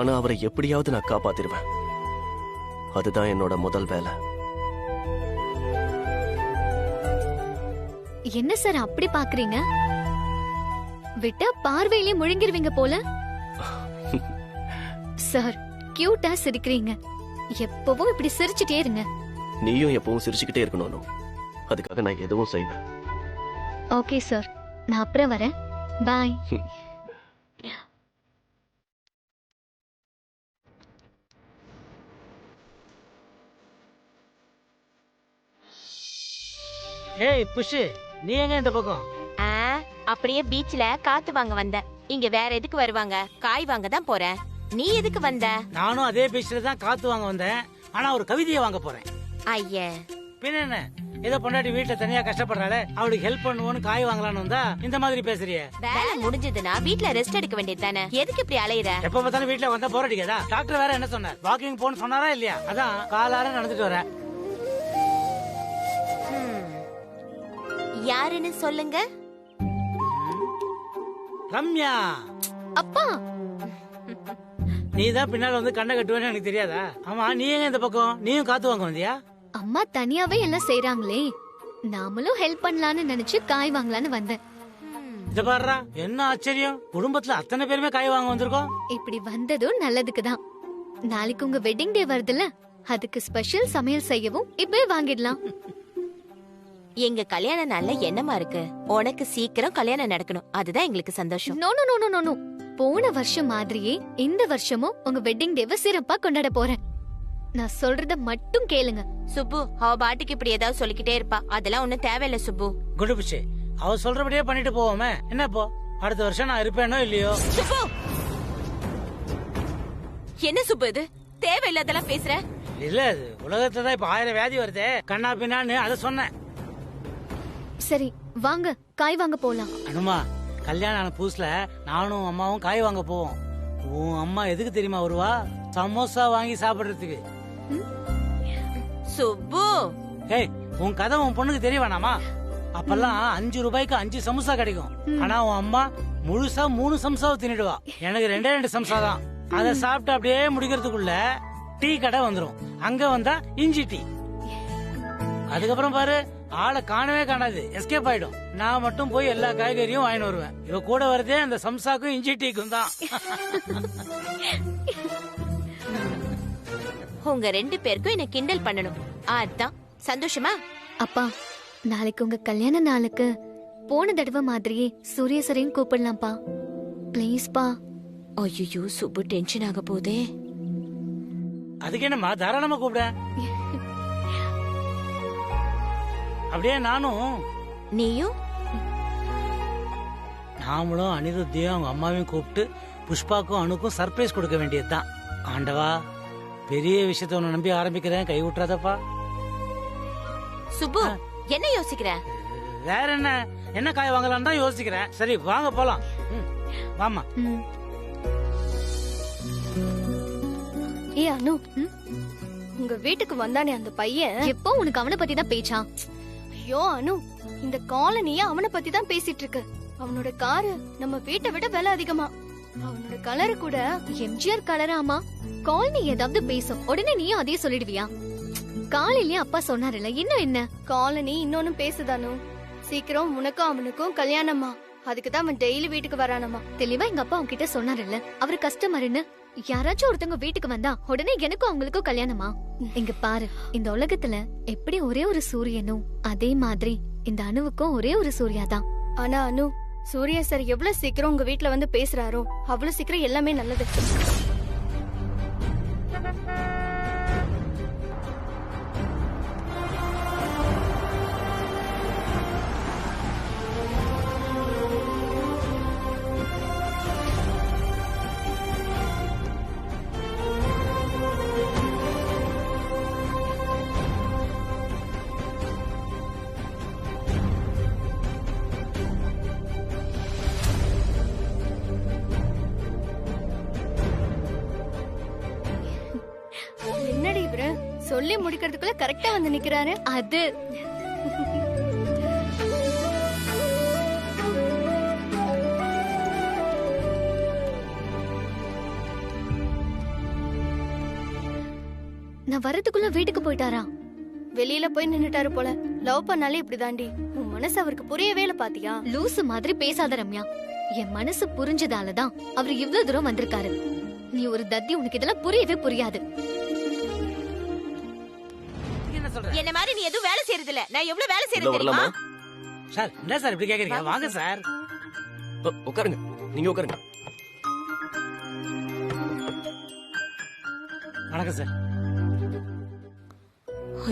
ஆனா அவரை எப்படியாவது நான் காப்பாத்திருவேன். அதுதான் என்னோட முதல் வேலை. என்ன சார் அப்படி பாக்குறீங்க? விட்டா பார்வையிலே முழுங்கிருவீங்க போல. சார், கியூட்டா சிரிக்கிறீங்க. எப்பவும் இப்படி சிரிச்சுட்டே இருங்க. நீயும் எப்பவும் சிரிச்சுக்கிட்டே இருக்கணும் அனு. அதுக்காக நான் எதுவும் செய்வேன். ஓகே சார், நான் அப்புறம் வரேன். பாய். ஏய் புஷு, நீ எங்க இந்த பக்கம்? அப்படியே பீச்ல காத்து வாங்க வந்த. இங்க வேற எதுக்கு வருவாங்க? காய் வாங்க தான் போறேன். நீ எதுக்கு வந்த? நானும் அதே பீச்ல தான் காத்து வாங்க வந்தேன். ஆனா ஒரு கவிதையை வாங்க போறேன். ஐயே, பின்ன என்ன, ஏதோ பொண்டாட்டி வீட்டுல தனியா கஷ்டப்படுறாளே, அவளுக்கு ஹெல்ப் பண்ணுவோன்னு காய் வாங்கலான்னு வந்தா இந்த மாதிரி பேசுறிய? வேலை முடிஞ்சதுன்னா வீட்ல ரெஸ்ட் எடுக்க வேண்டியது தானே. எதுக்கு இப்படி அலையுற? எப்ப பார்த்தாலும் வீட்டுல வந்தா போர் அடிக்காதா? டாக்டர் வேற என்ன சொன்னார்? வாக்கிங் போன்னு சொன்னாரா இல்லையா? அதான் காலார நடந்துட்டு வரேன். யாருன்னு சொல்லுங்க. ரம்யா. அப்பா, நீ தான் பின்னால வந்து கண்ணை கட்டுவேன்னு எனக்கு தெரியாதா? ஆமா, நீ எங்க இந்த பக்கம்? நீயும் காத்து வாங்க வந்தியா? அம்மா தனியாவே எல்லாம் செய்றாங்களே, நாமளும் ஹெல்ப் பண்ணலாம்னு நினைச்சு காய் வாங்கலான்னு வந்தேன். இத பாருடா, என்ன ஆச்சரியம், குடும்பத்துல அத்தனை பேருமே காய் வாங்க வந்திருக்கோம். இப்படி வந்ததும் நல்லதுக்கு தான். நாளைக்கு உங்க வெட்டிங் டே வருதுல்ல, அதுக்கு ஸ்பெஷல் சமையல் செய்யவும் இப்பவே வாங்கிடலாம். எங்க கல்யாண நாள்ல என்னமா இருக்கு? உனக்கு சீக்கிரம் கல்யாணம் நடக்கணும், அதுதான் எங்களுக்கு சந்தோஷம். No no no no no. போன வருஷம் மாதிரியே இந்த வருஷமும் உங்க வெட்டிங் டேவை சிறப்பா கொண்டாட போறேன். நான் சொல்றத மட்டும் கேளுங்க. சுப்பு, அவ பாட்டுக்கு இப்படி ஏதாவது சொல்லிக்கிட்டே இருப்பா. அதெல்லாம் ஒண்ணும் தேவையில்ல சுப்பு. குட் பிச்சே, அவ சொல்றபடியே பண்ணிட்டு போவோமே. என்ன இப்போ அடுத்த வருஷம் நான் இருப்பேனோ இல்லையோ? சுப்பு, என்ன சுப்பு இது? தேவையில்லாதெல்லாம் பேசுற? இல்ல, அது உலகத்துல இப்ப 1000 வியாதி வருதே, கண்ணா பின்னான்னு அதை சொன்னேன். சரி வாங்க, காய் வாங்க போலாம். அனுமா, கல்யாணம் ஆன புதுசுல நானும் அம்மாவும் காய் வாங்க போவோம். உன் அம்மா எதுக்கு தெரியுமா வருவா? சமோசா வாங்கி சாப்பிடுறதுக்கு. சுப்பு, ஏய், உன் கதை உன் பொண்ணுக்கு தெரிய வேணாமா? அப்பெல்லாம் 5 ரூபாய்க்கு 5 சமோசா கிடைக்கும். ஆனா உன் அம்மா முழுசா 3 சமோசாவை தின்னுடுவா. எனக்கு 2 சமோசா தான். அதை சாப்பிட்டு அப்படியே முடிக்கிறதுக்குள்ள டீ கடை வந்துரும். அங்க வந்தா இஞ்சி டீ. அதுக்கப்புறம் பாரு, ஆளை காணவே காணாது, எஸ்கேப் ஆயிடும். நான் மட்டும் போய் எல்லா காய்கறியும் வாங்கிட்டு வருவேன். இவ கூட வரதே அந்த சம்சாக்கும் இஞ்சி டீக்கும் தான். உங்க 2 பேருக்கும் என்ன கிண்டல் பண்ணணும், அதான் சந்தோஷமா? அப்பா, நாளைக்கு உங்க கல்யாண நாளுக்கு போன தடவை மாதிரியே சூரிய சரையும் கூப்பிடலாம்ப்பா. பிளீஸ் பா. ஐயோ, சுப்பு டென்ஷன் ஆக போதே. அதுக்கு என்னம்மா, தாராளமா கூப்பிட. அப்படியே நானும் நீயும் நாமளும் அனிருத்தியும் அவங்க அம்மாவையும் கூப்பிட்டு புஷ்பாக்கும் அணுக்கும் சர்ப்ரைஸ் கொடுக்க வேண்டியதுதான். ஆண்டவா, பெரிய விஷயத்த உன்னை நம்பி ஆரம்பிக்கிறேன், கை விட்டுறாதப்பா. சுப்பு, என்ன யோசிக்கிற? வேற என்ன, என்ன காய் வாங்கலாம் தான் யோசிக்கிறேன். சரி வாங்க போலாம். வாமா. ஏ அனு, உங்க வீட்டுக்கு வந்தானே அந்த பையன், எப்போ உனக்கு அவனை பத்தி தான் பேச்சா? ஐயோ அனு, இந்த காலனியே அவனை பத்தி தான் பேசிட்டு இருக்கு. அவனோட காரு நம்ம வீட்டை விட விலை அதிகமா. அவனோட கலரு கூட எம்ஜிஆர் கலராமா. காலனி ஏதாவது பேசும், உடனே நீயும் அதையே சொல்லிடுவியா? காலையிலயே அப்பா சொன்னாருல்ல, இன்னும் என்ன? காலனி இன்னொன்னு பேசுதானு. சீக்கிரம் உனக்கும் அவனுக்கும் கல்யாணமா, அதுக்கு தான் அவன் டெய்லி வீட்டுக்கு வரானமா. தெளிவா எங்க அப்பா உன்கிட்ட சொன்னாருல்ல, அவரு கஸ்டமர்னு. யாராச்சும் ஒருத்தவங்க வீட்டுக்கு வந்தா உடனே எனக்கும் அவங்களுக்கும் கல்யாணமா? இங்க பாரு, இந்த உலகத்துல எப்படி ஒரே ஒரு சூரியனும், அதே மாதிரி இந்த அணுவுக்கும் ஒரே ஒரு சூர்யா தான். ஆனா அனு, சூர்யா சார் எவ்வளவு சீக்கிரம் உங்க வீட்டுல வந்து பேசுறாரோ அவ்வளவு சீக்கிரம் எல்லாமே நல்லது. சொல்லி முடிக்கிறதுக்குள்ள கரெக்டா வந்து நிக்கிறாரு. அது நான் வரதுக்குள்ள வீட்டுக்கு போயிட்டாரா? வெளியில போய் நின்னுட்டாரு போல. லவ் பண்ணாலே இப்படி தாண்டி. உன் மனசு அவருக்கு புரியவே இல்ல பாத்தியா? லூசு மாதிரி பேசாத ரம்யா. என் மனசு புரிஞ்சதாலதான் அவர் இவ்வளவு தூரம் வந்திருக்காரு. நீ ஒரு தத்தி, உனக்கு இதெல்லாம் புரியவே புரியாது. என்ன மாதிரி நீ எதுவும் வேலை செய்யறது இல்ல. நான் எவ்வளவு வேலை செய்யறது தெரியுமா? சார் என்ன சார் இப்படி கேக்குறீங்க? வாங்க சார். உட்காருங்க, நீங்க உட்காருங்க. வணக்கம் சார்.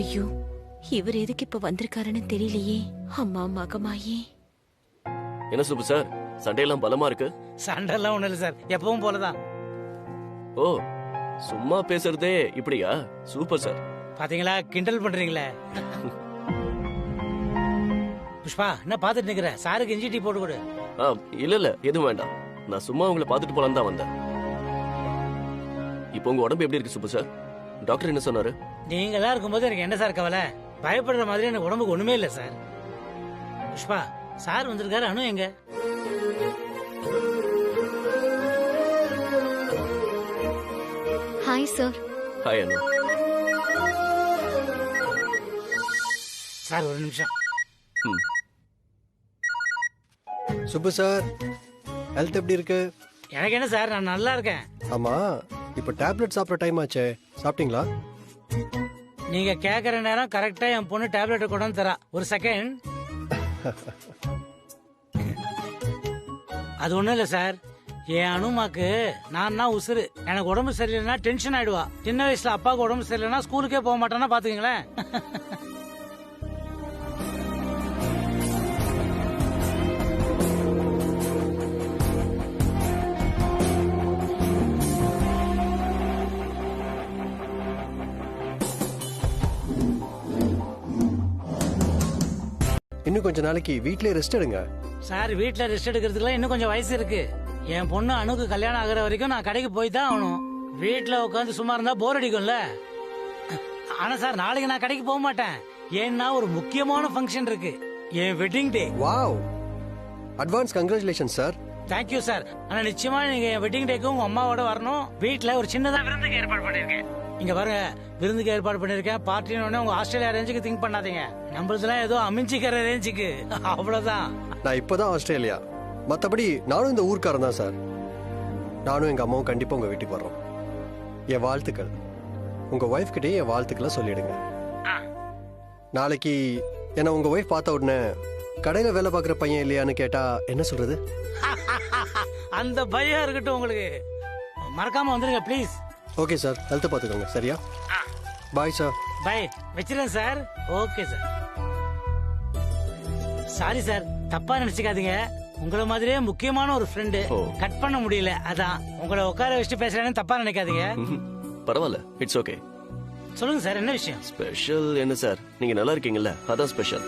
ஐயோ, இவர் எதுக்கு இப்ப வந்திருக்காருன்னு தெரியலையே. அம்மா மகமாயே. என்ன சுப்பு சார், சண்டையெல்லாம் பலமா இருக்கு? சண்டைலாம் ஒண்ணு இல்ல சார், எப்பவும் போலதான். ஓ, சும்மா பேசுறதே இப்படியா? Super sir. பாத்தீங்களா, கிண்டல் பண்றீங்களே. புஷ்பா என்ன பாத்துட்டு நிக்கிற? சாருக்கு இஞ்சி டீ போட்டு கொடு. இல்ல எதுவும் வேண்டாம். நான் சும்மா உங்களை பாத்துட்டு போலான்னு தான் வந்தேன். இப்போ உங்க உடம்பு எப்படி இருக்கு சுப்பு சார்? டாக்டர் என்ன சொன்னாரு? நீங்க எல்லாம் இருக்கும்போது எனக்கு என்ன சார் கவலை? பயப்படுற மாதிரி எனக்கு உடம்புக்கு ஒண்ணுமே இல்ல சார். புஷ்பா, சார் வந்திருக்காரு. அனு எங்க? Hi sir. ஹாய் அனு. சார் ஒரு நிமிஷம். சுப்பு சார், ஹெல்த் எப்படி இருக்கு? எனக்கு என்ன சார், நான் நல்லா இருக்கேன். ஆமா, இப்ப டேப்லெட் சாப்பிட்ற டைம் ஆச்சே, சாப்பிட்டீங்களா? நீங்க கேக்குற நேரம் கரெக்டா என் பொண்ணு டேப்லெட் கொண்டு வந்து தரா. ஒரு செகண்ட். அது ஒண்ணும் இல்ல சார், என் அனுமாக்கு நான் தான் உசுறு. எனக்கு உடம்பு சரியில்லைன்னா டென்ஷன் ஆயிடுவா. சின்ன வயசுல அப்பாவுக்கு உடம்பு சரியில்லைன்னா ஸ்கூலுக்கே போக மாட்டானா பாத்துக்கீங்களேன். இன்னும் கொஞ்ச நாளைக்கு வீட்லயே ரெஸ்ட் எடுங்க. சார், வீட்டுல ரெஸ்ட் எடுக்கிறதுக்குலாம் இன்னும் கொஞ்சம் வயசு இருக்கு. என் பொண்ணு அணுக்கு கல்யாணம் ஆகுற வரைக்கும் நான் கடைக்கு போய் தான் ஆகணும். வீட்டுல உட்காந்து சும்மா இருந்தா போர் அடிக்கும்ல. ஆனா சார், நாளைக்கு நான் கடைக்கு போக மாட்டேன். ஏன்னா ஒரு முக்கியமான ஃபங்க்ஷன் இருக்கு, என் wedding day. Wow, advance congratulation sir. Thank you sir. ஆனா நிச்சயமா நீங்க என் வெட்டிங் டேக்கு உங்க அம்மாவோட வரணும். வீட்டுல ஒரு சின்னதா விருந்துக்கு ஏற்பாடு பண்ணிருக்கேன். இங்க பாருங்க, விருந்துக்கு ஏற்பாடு பண்ணிருக்கேன். பார்ட்டின்னு உங்க ஆஸ்திரேலியா ரேஞ்சுக்கு திங்க் பண்ணாதீங்க. நம்மளதுலாம் ஏதோ அமைஞ்சிக்கிற ரேஞ்சுக்கு, அவ்வளவுதான். நான் இப்பதான் ஆஸ்திரேலியா, மத்தபடி நானும் இந்த ஊர்க்காரன் தான் சார். நானும் எங்க அம்மாவும் கண்டிப்பா உங்க வீட்டுக்கு வர்றோம். என் வாழ்த்துக்கள். உங்க ஒய்ஃப் கிட்டே என் வாழ்த்துக்களை சொல்லிடுங்க. நாளைக்கு என்ன உங்க ஒய்ஃப் பார்த்த உடனே கடையில வேலை பார்க்குற பையன் இல்லையான்னு கேட்டா என்ன சொல்றது? அந்த பயம் இருக்கட்டும் உங்களுக்கு. மறக்காம வந்துருங்க ப்ளீஸ். ஓகே சார், ஹெல்த் பார்த்துக்கோங்க. சரியா? Bye sir. பாய். வச்சிருக்கேன் sir. Okay sir. Sorry sir, தப்பா நினைச்சுக்காதீங்க. உங்களை மாதிரியே முக்கியமான ஒரு ஃப்ரெண்டு கட் பண்ண முடியல, அதான் உங்களை உட்கார வச்சுட்டு பேசுறேன்னு தப்பா நினைக்காதீங்க. பரவாயில்ல, இட்ஸ் ஓகே. சொல்லுங்க சார், என்ன விஷயம்? ஸ்பெஷல் என்ன சார், நீங்க நல்லா இருக்கீங்கல்ல, அதான் ஸ்பெஷல்.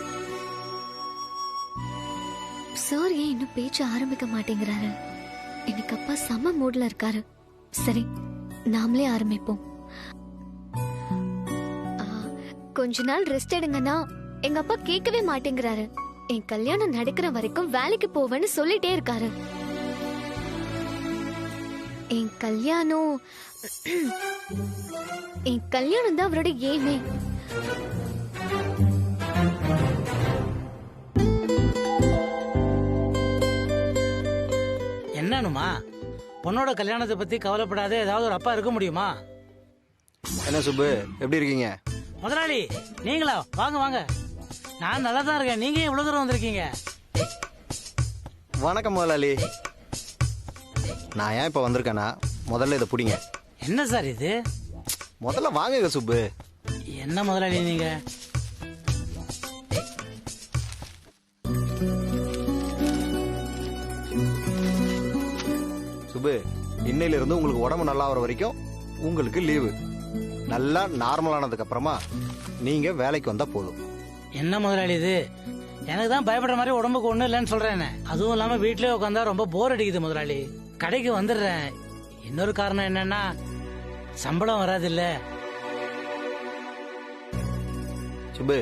சார் ஏன் இன்னும் பேச்சு ஆரம்பிக்க மாட்டேங்கிறாரு? இன்னைக்கு அப்பா செம மூட்ல இருக்காரு. சரி, நாமளே ஆரம்பிப்போம். கொஞ்ச நாள் ரெஸ்ட் எடுங்கன்னா எங்க அப்பா கேட்கவே மாட்டேங்கிறாரு. என் கல்யாணம் நடக்கிற வரைக்கும் வேலைக்கு போவேன்னு சொல்லிட்டே இருக்காரு. என் கல்யாணம் தான் அவரோட ஏமே. என்னன்னுமா, பொண்ணோட கல்யாணத்தை பத்தி கவலைப்படாத ஏதாவது ஒரு அப்பா இருக்க முடியுமா? என்ன சுப்பு, எப்படி இருக்கீங்க? முதலாளி நீங்களா? வாங்க வாங்க. நான் நல்லா தான் இருக்கேன். நீங்க இவ்வளவு தூரம் வந்திருக்கீங்க. வணக்கம் முதலாளி. நான் ஏன் இப்ப வந்திருக்கேன்னா, முதல்ல இதை புடிங்க. என்ன சார் இது? முதல்ல வாங்க சுப்பு. என்ன முதலாளி நீங்க? சுப்பு, இன்னையில இருந்து உங்களுக்கு உடம்பு நல்லா வர வரைக்கும் உங்களுக்கு லீவு. நல்லா நார்மலானதுக்கு அப்புறமா நீங்க வேலைக்கு வந்தா போதும். என்ன முதலாளி இது? எனக்கு தான் பயப்படுற மாதிரி உடம்புக்கு ஒண்ணும் இல்லைன்னு சொல்றேன். அதுவும் இல்லாம வீட்லயே உட்காந்தா ரொம்ப போர் அடிக்குது முதலாளி. கடைக்கு வந்துடுறேன். இன்னொரு காரணம் என்னன்னா, சம்பளம் வராது இல்ல. சுப்பு,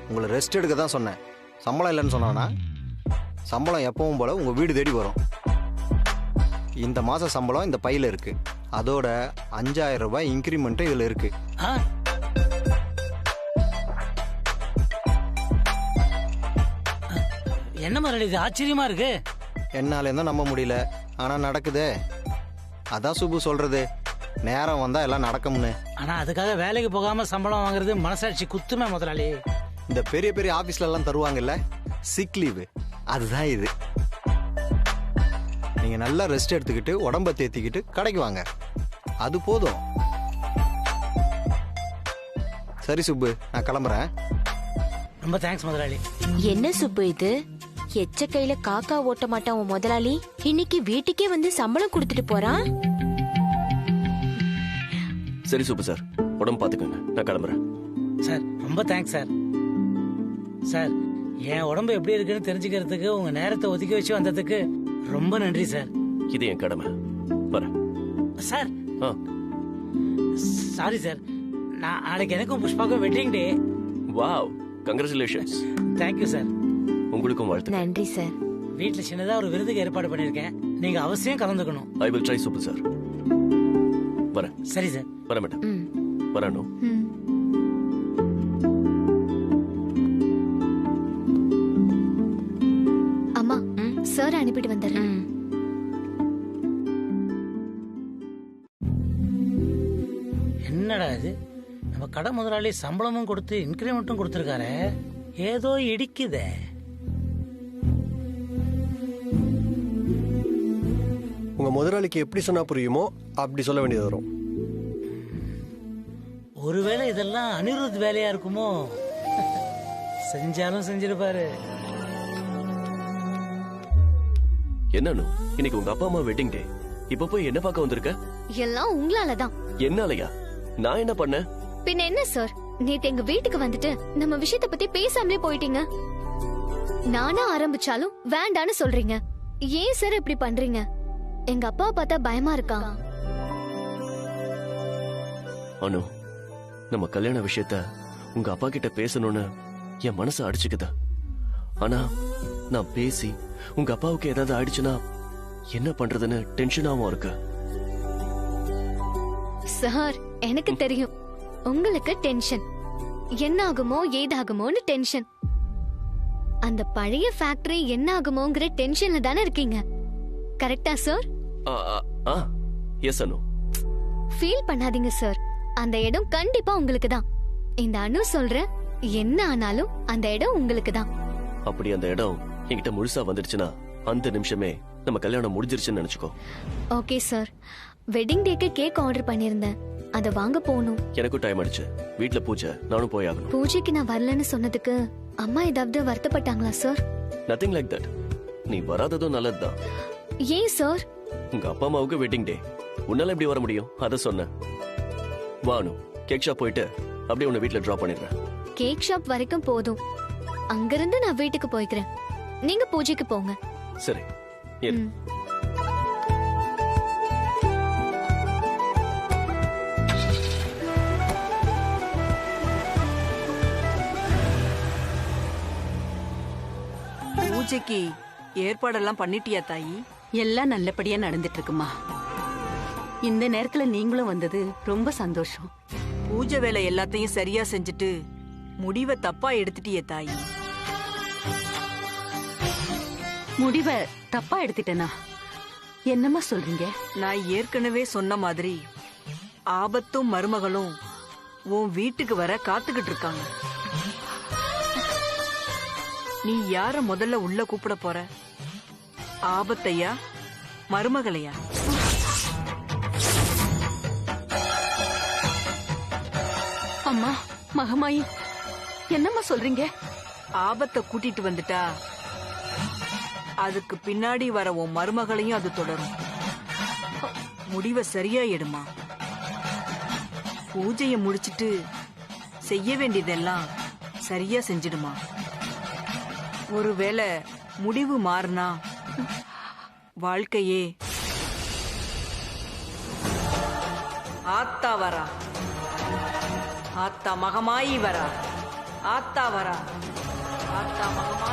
உங்களை ரெஸ்ட் எடுக்க தான் சொன்னேன். சம்பளம் இல்லைன்னு சொன்னானா? சம்பளம் எப்பவும் போல உங்க வீடு தேடி வரும். இந்த மாச சம்பளம் இந்த பையில இருக்கு. அதோட 5000 ரூபாய் இன்கிரிமெண்ட் இதுல இருக்கு. என்ன மாதிரி இது ஆச்சரியமா இருக்கு. என்னால இருந்தா நம்ப முடியல, ஆனா நடக்குதே. அதான் சுப்பு சொல்றது, நேரம் வந்தா எல்லாம் நடக்கும்னு. ஆனா அதுக்காக வேலைக்கு போகாம சம்பளம் வாங்குறது மனசாட்சி குத்துமே முதலாளி. இந்த பெரிய பெரிய ஆபீஸ்ல எல்லாம் தருவாங்கல்ல சிக் லீவு, அதுதான் இது. நீங்க நல்லா ரெஸ்ட் எடுத்துக்கிட்டு உடம்ப தேத்திக்கிட்டு கடைக்கு வாங்க, அது போதும். சரி சுப்பு, நான் கிளம்புறேன். ரொம்ப தேங்க்ஸ் முதலாளி. என்ன சுப்பு இது? எச்ச கையில காக்கா ஓட்ட மாட்டான் உன் முதலாளி. இன்னைக்கு வீட்டுக்கே வந்து சம்பளம் கொடுத்துட்டு போறான். சரி சூப்பர் சார், உடம்பு பாத்துக்கோங்க, நான் கிளம்புறேன். சார் ரொம்ப தேங்க்ஸ் சார். சார் என் உடம்பு எப்படி இருக்குன்னு தெரிஞ்சுக்கிறதுக்கு உங்க நேரத்தை ஒதுக்கி வச்சு வந்ததுக்கு ரொம்ப நன்றி சார். இது என் கடமை. வரேன் சார். சாரி சார், நாளைக்கு எனக்கும் புஷ்பாக்கும் wedding day. Wow, congratulations. Thank you sir. உங்களுக்கும் வாழ்த்து. நன்றி சார். வீட்டுல சின்னதா ஒரு விருதுக்கு ஏற்பாடு பண்ணிருக்கேன், நீங்க அவசியம் கலந்துக்கணும். I will try super sir. வரேன். சரி சார். வர மேடம். வரணும். அம்மா, சார் அனுப்பிட்டு வந்துடுறேன். என்னடா இது, நம்ம கடை முதலாளி சம்பளமும் கொடுத்து இன்கிரிமெண்ட்டும் கொடுத்துருக்காரு, ஏதோ இடிக்குதே. உங்க முதலாளிக்கு எப்படி சொன்னா புரியுமோ அப்படி சொல்ல வேண்டியது வரும். ஒருவேளை இதெல்லாம் அனிருத் வேலையா இருக்குமோ? செஞ்சாலும் செஞ்சிருப்பாரு. என்னன்னு இன்னைக்கு உங்க அப்பா அம்மா வெட்டிங் டே, இப்ப போய் என்ன பார்க்க வந்திருக்க? எல்லாம் உங்களாலதான். என்னாலயா? நான் என்ன பண்ணேன்? பின்ன என்ன சார், நேத்து எங்க வீட்டுக்கு வந்துட்டு நம்ம விஷயத்தை பத்தி பேசாமலே போயிட்டீங்க. நானா ஆரம்பிச்சாலும் வேண்டான்னு சொல்றீங்க. ஏன் சார் இப்படி பண்றீங்க? எங்க அப்பா பார்த்தா பயமா இருக்கா? அனு, நம்ம கல்யாண விஷயத்த உங்க அப்பா கிட்ட பேசணும்னு என் மனசு அடிச்சுக்குதா. ஆனா நான் பேசி உங்க அப்பாவுக்கு ஏதாவது ஆயிடுச்சுன்னா என்ன பண்றதுன்னு டென்ஷனாவும் இருக்கு. சார், எனக்கு தெரியும் உங்களுக்கு டென்ஷன். என்ன ஆகுமோ ஏதாகுமோன்னு டென்ஷன். அந்த பழைய ஃபேக்டரி என்ன ஆகுமோங்கிற டென்ஷன்ல தானே இருக்கீங்க. கரெக்டா சார்? எஸ் அனு. ஃபீல் பண்ணாதீங்க சார், அந்த இடம் கண்டிப்பா உங்களுக்கு தான். இந்த அனு சொல்ற, என்ன ஆனாலும் அந்த இடம் உங்களுக்கு தான். அப்படி அந்த இடம் என்கிட்ட முழுசா வந்துடுச்சுன்னா அந்த நிமிஷமே நம்ம கல்யாணம் முடிஞ்சிருச்சுன்னு நினைச்சுக்கோ. Okay sir. வெட்டிங் டேக்கு கேக் ஆர்டர் பண்ணிருந்தேன், அத வாங்க போகணும். எனக்கும் டைம் ஆயிடுச்சு, வீட்ல பூஜை, நானும் போய் ஆகணும். பூஜைக்கு நான் வரலன்னு சொன்னதுக்கு அம்மா ஏதாவது வருத்தப்பட்டாங்களா சார்? Nothing like that. நீ வராததும் நல்லதுதான். ஏன் சார்? உங்க அப்பா அம்மாவுக்கு வெட்டிங் டே, உன்னால எப்படி வர முடியும்? அத சொன்ன. வானு, கேக் ஷாப் போயிட்டு அப்படியே உன்னை வீட்ல டிராப் பண்ணிடுறேன். கேக் ஷாப் வரைக்கும் போதும், அங்கிருந்து நான் வீட்டுக்கு போய்க்கிறேன். நீங்க பூஜைக்கு போங்க. சரி. இரு. பூஜைக்கு ஏற்பாடெல்லாம் பண்ணிட்டியா தாயி? எல்லாம் நல்லபடியா நடந்துட்டு இருக்குமா. இந்த நேரத்துல நீங்களும் வந்தது ரொம்ப சந்தோஷம். பூஜை வேலை எல்லாத்தையும் சரியா செஞ்சுட்டு முடிவை தப்பா எடுத்துட்டியே தாயி. முடிவை தப்பா எடுத்துட்டேனா? என்னம்மா சொல்றீங்க? நான் ஏற்கனவே சொன்ன மாதிரி ஆபத்தும் மருமகளும் உன் வீட்டுக்கு வர காத்துக்கிட்டு இருக்காங்க. நீ யார முதல்ல உள்ள கூப்பிட போற? ஆபத்தையா, மருமகளையா? அம்மா, மகமாயி, என்னம்மா சொல்றீங்க? ஆபத்தை கூட்டிட்டு வந்துட்டா அதுக்கு பின்னாடி வர உன் மருமகளையும் அது தொடரும். முடிவை சரியா எடுமா. பூஜையை முடிச்சிட்டு செய்ய வேண்டியதெல்லாம் சரியா செஞ்சிடுமா. ஒருவேளை முடிவு மாறினா வாழ்க்கையே ஆத்தா வரா, ஆத்தா மகமாயி வரா, ஆத்தா வரா. ஆத்தா மகமா